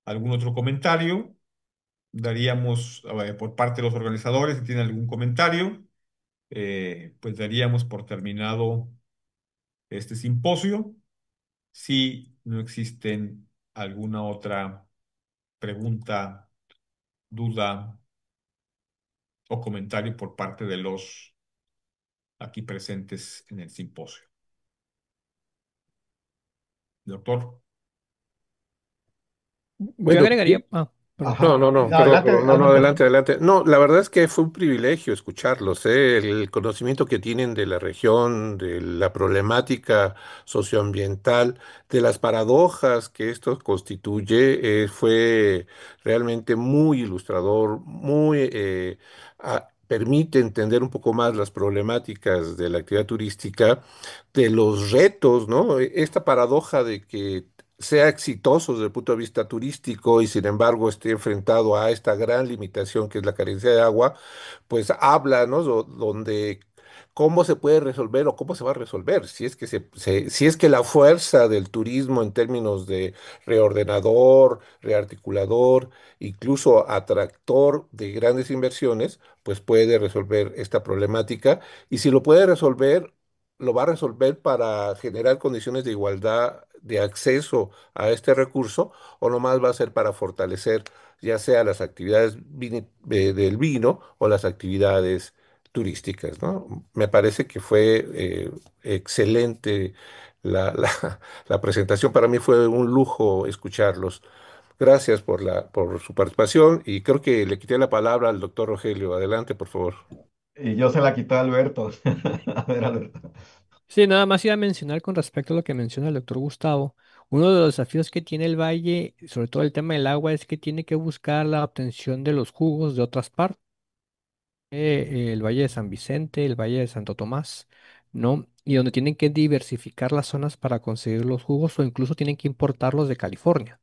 algún otro comentario, daríamos, por parte de los organizadores, si tienen algún comentario, pues daríamos por terminado este simposio. Si no existen alguna otra pregunta, duda o comentario por parte de los aquí presentes en el simposio. Doctor. Yo Bueno, agregaría, perdón. no, Ajá. no, no, No, perdón, adelante, perdón, no, no, adelante, adelante, Jorge. adelante. No, la verdad es que fue un privilegio escucharlos, ¿eh? El conocimiento que tienen de la región, de la problemática socioambiental, de las paradojas que esto constituye, fue realmente muy ilustrador, muy permite entender un poco más las problemáticas de la actividad turística, de los retos, ¿no? Esta paradoja de que sea exitoso desde el punto de vista turístico y sin embargo esté enfrentado a esta gran limitación que es la carencia de agua, pues habla, ¿no? Donde cómo se puede resolver o cómo se va a resolver, si es que si es que la fuerza del turismo en términos de reordenador, rearticulador, incluso atractor de grandes inversiones, pues puede resolver esta problemática y si lo puede resolver, lo va a resolver para generar condiciones de igualdad de acceso a este recurso o nomás va a ser para fortalecer ya sea las actividades del vino o las actividades turísticas, ¿no? Me parece que fue excelente la presentación. Para mí fue un lujo escucharlos. Gracias por su participación y creo que le quité la palabra al doctor Rogelio. Adelante, por favor. Y yo se la quité a Alberto. A ver, Alberto. Sí, nada más iba a mencionar con respecto a lo que menciona el doctor Gustavo. Uno de los desafíos que tiene el valle, sobre todo el tema del agua, es que tiene que buscar la obtención de los jugos de otras partes, el Valle de San Vicente, el Valle de Santo Tomás, ¿no? Y donde tienen que diversificar las zonas para conseguir los jugos o incluso tienen que importarlos de California,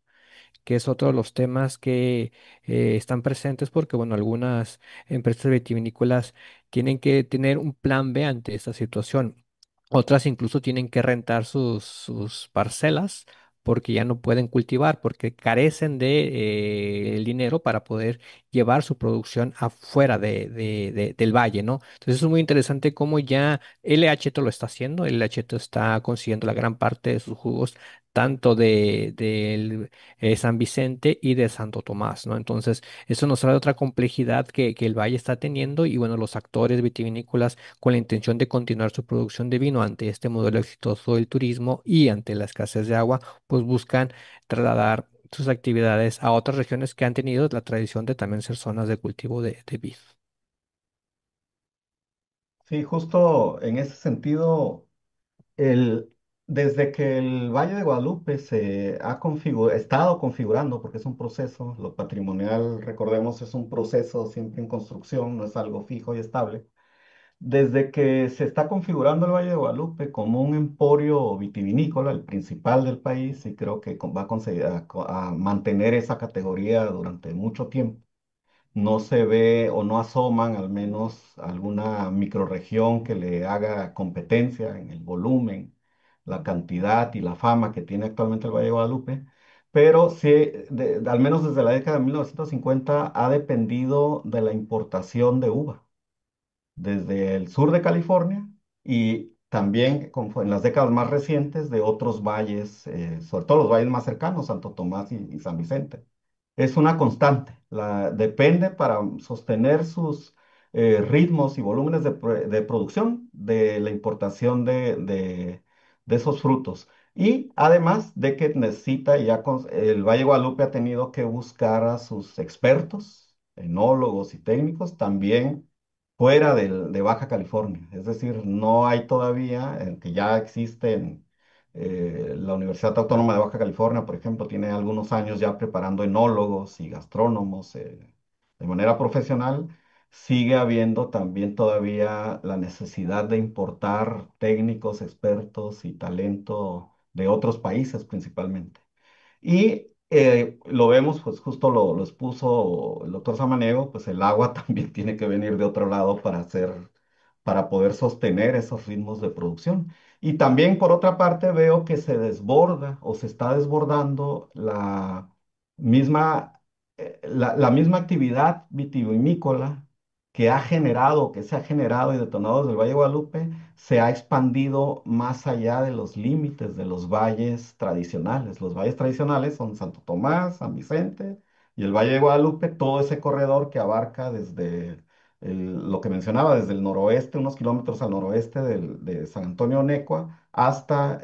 que es otro de los temas que están presentes porque, bueno, algunas empresas vitivinícolas tienen que tener un plan B ante esta situación. Otras incluso tienen que rentar sus parcelas porque ya no pueden cultivar, porque carecen de el dinero para poder llevar su producción afuera del valle, ¿no? Entonces es muy interesante cómo ya LHT lo está haciendo. LHT está consiguiendo la gran parte de sus jugos tanto del San Vicente y de Santo Tomás, ¿no? Entonces, eso nos trae otra complejidad que el valle está teniendo y bueno, los actores vitivinícolas con la intención de continuar su producción de vino ante este modelo exitoso del turismo y ante la escasez de agua, pues buscan trasladar sus actividades a otras regiones que han tenido la tradición de también ser zonas de cultivo de vid. Sí, justo en ese sentido, el, desde que el Valle de Guadalupe se ha estado configurando, porque es un proceso, lo patrimonial, recordemos, es un proceso siempre en construcción, no es algo fijo y estable. Desde que se está configurando el Valle de Guadalupe como un emporio vitivinícola, el principal del país, y creo que va a conseguir a mantener esa categoría durante mucho tiempo, no se ve o no asoman al menos alguna microrregión que le haga competencia en el volumen, la cantidad y la fama que tiene actualmente el Valle de Guadalupe, pero sí, al menos desde la década de 1950 ha dependido de la importación de uva desde el sur de California y también en las décadas más recientes de otros valles, sobre todo los valles más cercanos, Santo Tomás y San Vicente. Es una constante, depende para sostener sus ritmos y volúmenes de producción de la importación de esos frutos. Y además de que necesita, el Valle de Guadalupe ha tenido que buscar a sus expertos, enólogos y técnicos también fuera de Baja California. Es decir, no hay todavía, que ya existen, la Universidad Autónoma de Baja California, por ejemplo, tiene algunos años ya preparando enólogos y gastrónomos de manera profesional. Sigue habiendo también todavía la necesidad de importar técnicos, expertos y talento de otros países principalmente. Y lo vemos, pues justo lo expuso el doctor Samaniego, pues el agua también tiene que venir de otro lado para poder sostener esos ritmos de producción. Y también, por otra parte, veo que se desborda o se está desbordando misma, la misma actividad vitivinícola que se ha generado y detonado desde el Valle de Guadalupe, se ha expandido más allá de los límites de los valles tradicionales. Los valles tradicionales son Santo Tomás, San Vicente y el Valle de Guadalupe, todo ese corredor que abarca desde lo que mencionaba, desde el noroeste, unos kilómetros al noroeste de San Antonio Necua, hasta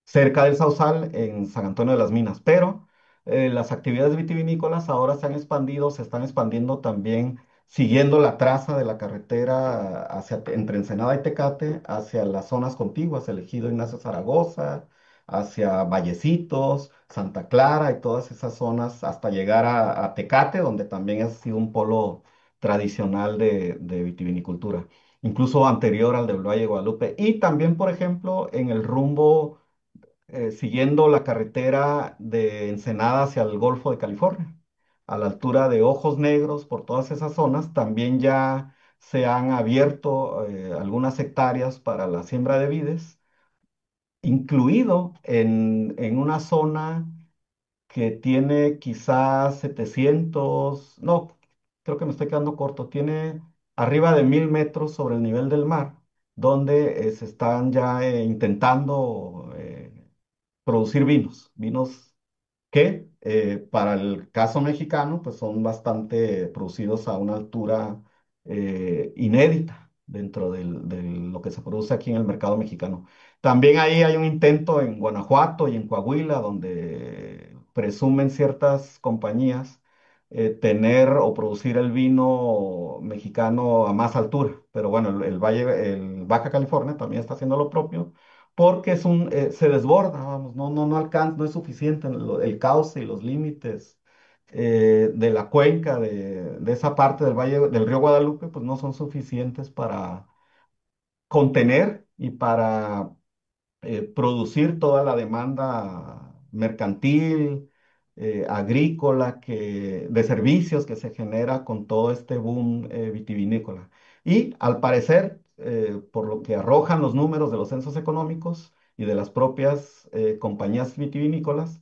cerca del Sausal en San Antonio de las Minas. Pero las actividades vitivinícolas ahora se han expandido, se están expandiendo también siguiendo la traza de la carretera entre Ensenada y Tecate hacia las zonas contiguas, el Ejido Ignacio Zaragoza, hacia Vallecitos, Santa Clara y todas esas zonas hasta llegar a Tecate, donde también ha sido un polo tradicional de vitivinicultura, incluso anterior al del Valle de Guadalupe. Y también, por ejemplo, en el rumbo siguiendo la carretera de Ensenada hacia el Golfo de California. A la altura de Ojos Negros, por todas esas zonas, también ya se han abierto algunas hectáreas para la siembra de vides, incluido en una zona que tiene quizás 700, no, creo que me estoy quedando corto, tiene arriba de 1000 metros sobre el nivel del mar, donde se están ya intentando producir vinos que para el caso mexicano pues son bastante producidos a una altura inédita dentro de lo que se produce aquí en el mercado mexicano. También ahí hay un intento en Guanajuato y en Coahuila donde presumen ciertas compañías tener o producir el vino mexicano a más altura. Pero bueno, el Baja California también está haciendo lo propio porque se desborda, vamos, no alcanza, no es suficiente el cauce y los límites de la cuenca de esa parte del valle del río Guadalupe, pues no son suficientes para contener y para producir toda la demanda mercantil, agrícola, de servicios que se genera con todo este boom vitivinícola. Y al parecer, por lo que arrojan los números de los censos económicos y de las propias compañías vitivinícolas,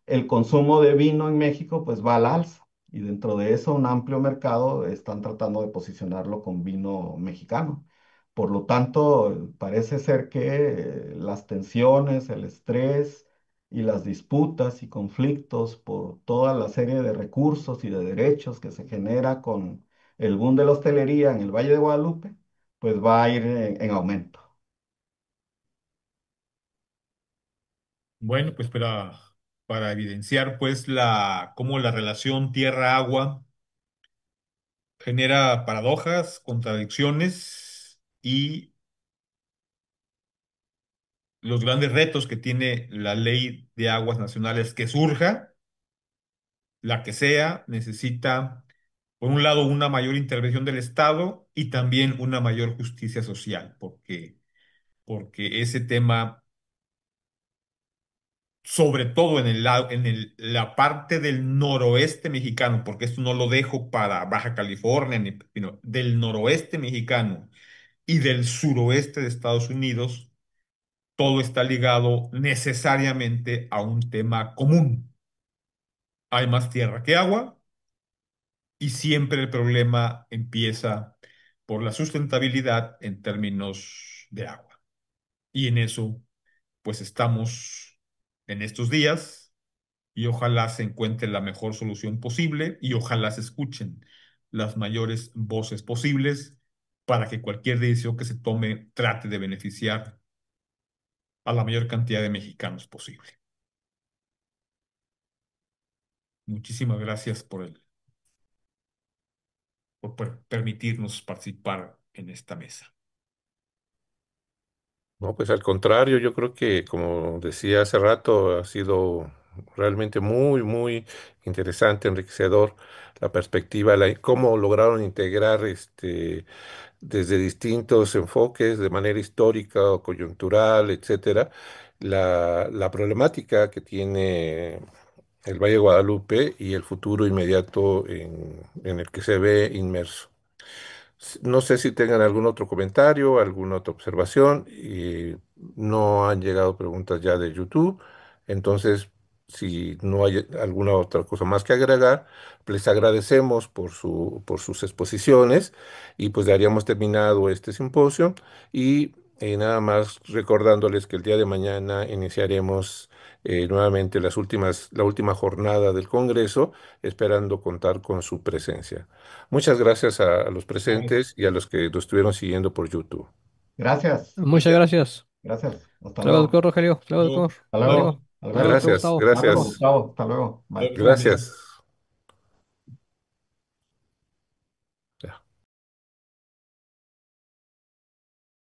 el consumo de vino en México pues va al alza. Y dentro de eso, un amplio mercado están tratando de posicionarlo con vino mexicano. Por lo tanto, parece ser que las tensiones, el estrés y las disputas y conflictos por toda la serie de recursos y de derechos que se genera con el boom de la hostelería en el Valle de Guadalupe, pues va a ir en aumento. Bueno, pues para evidenciar pues cómo la relación tierra-agua genera paradojas, contradicciones y los grandes retos que tiene la ley de aguas nacionales que surja, la que sea, necesita, por un lado, una mayor intervención del Estado y también una mayor justicia social, porque ese tema, sobre todo la parte del noroeste mexicano, porque esto no lo dejo para Baja California, sino del noroeste mexicano y del suroeste de Estados Unidos, todo está ligado necesariamente a un tema común. Hay más tierra que agua y siempre el problema empieza por la sustentabilidad en términos de agua. Y en eso, pues estamos en estos días y ojalá se encuentre la mejor solución posible y ojalá se escuchen las mayores voces posibles para que cualquier decisión que se tome trate de beneficiar a la mayor cantidad de mexicanos posible. Muchísimas gracias por permitirnos participar en esta mesa. No, pues al contrario, yo creo que, como decía hace rato, ha sido realmente muy, muy interesante, enriquecedor la perspectiva, cómo lograron integrar desde distintos enfoques, de manera histórica o coyuntural, etcétera, la problemática que tiene el Valle de Guadalupe y el futuro inmediato en el que se ve inmerso. No sé si tengan algún otro comentario, alguna otra observación. Y no han llegado preguntas ya de YouTube. Entonces, si no hay alguna otra cosa más que agregar, les agradecemos por sus exposiciones y pues daríamos terminado este simposio. Y nada más recordándoles que el día de mañana iniciaremos nuevamente la última jornada del Congreso, esperando contar con su presencia. Muchas gracias a los Vale. presentes y a los que nos estuvieron siguiendo por YouTube. Gracias, Muchas Gracias. gracias. gracias. Hasta Hasta luego, luego. doctor Rogelio. Hasta luego, Luego, doctor Hasta luego, luego. Rodrigo. Hasta luego, Alberto. doctor Gracias, Gustavo. Marco, gracias, Gustavo. Hasta luego. luego Bye. que estén bien. gracias.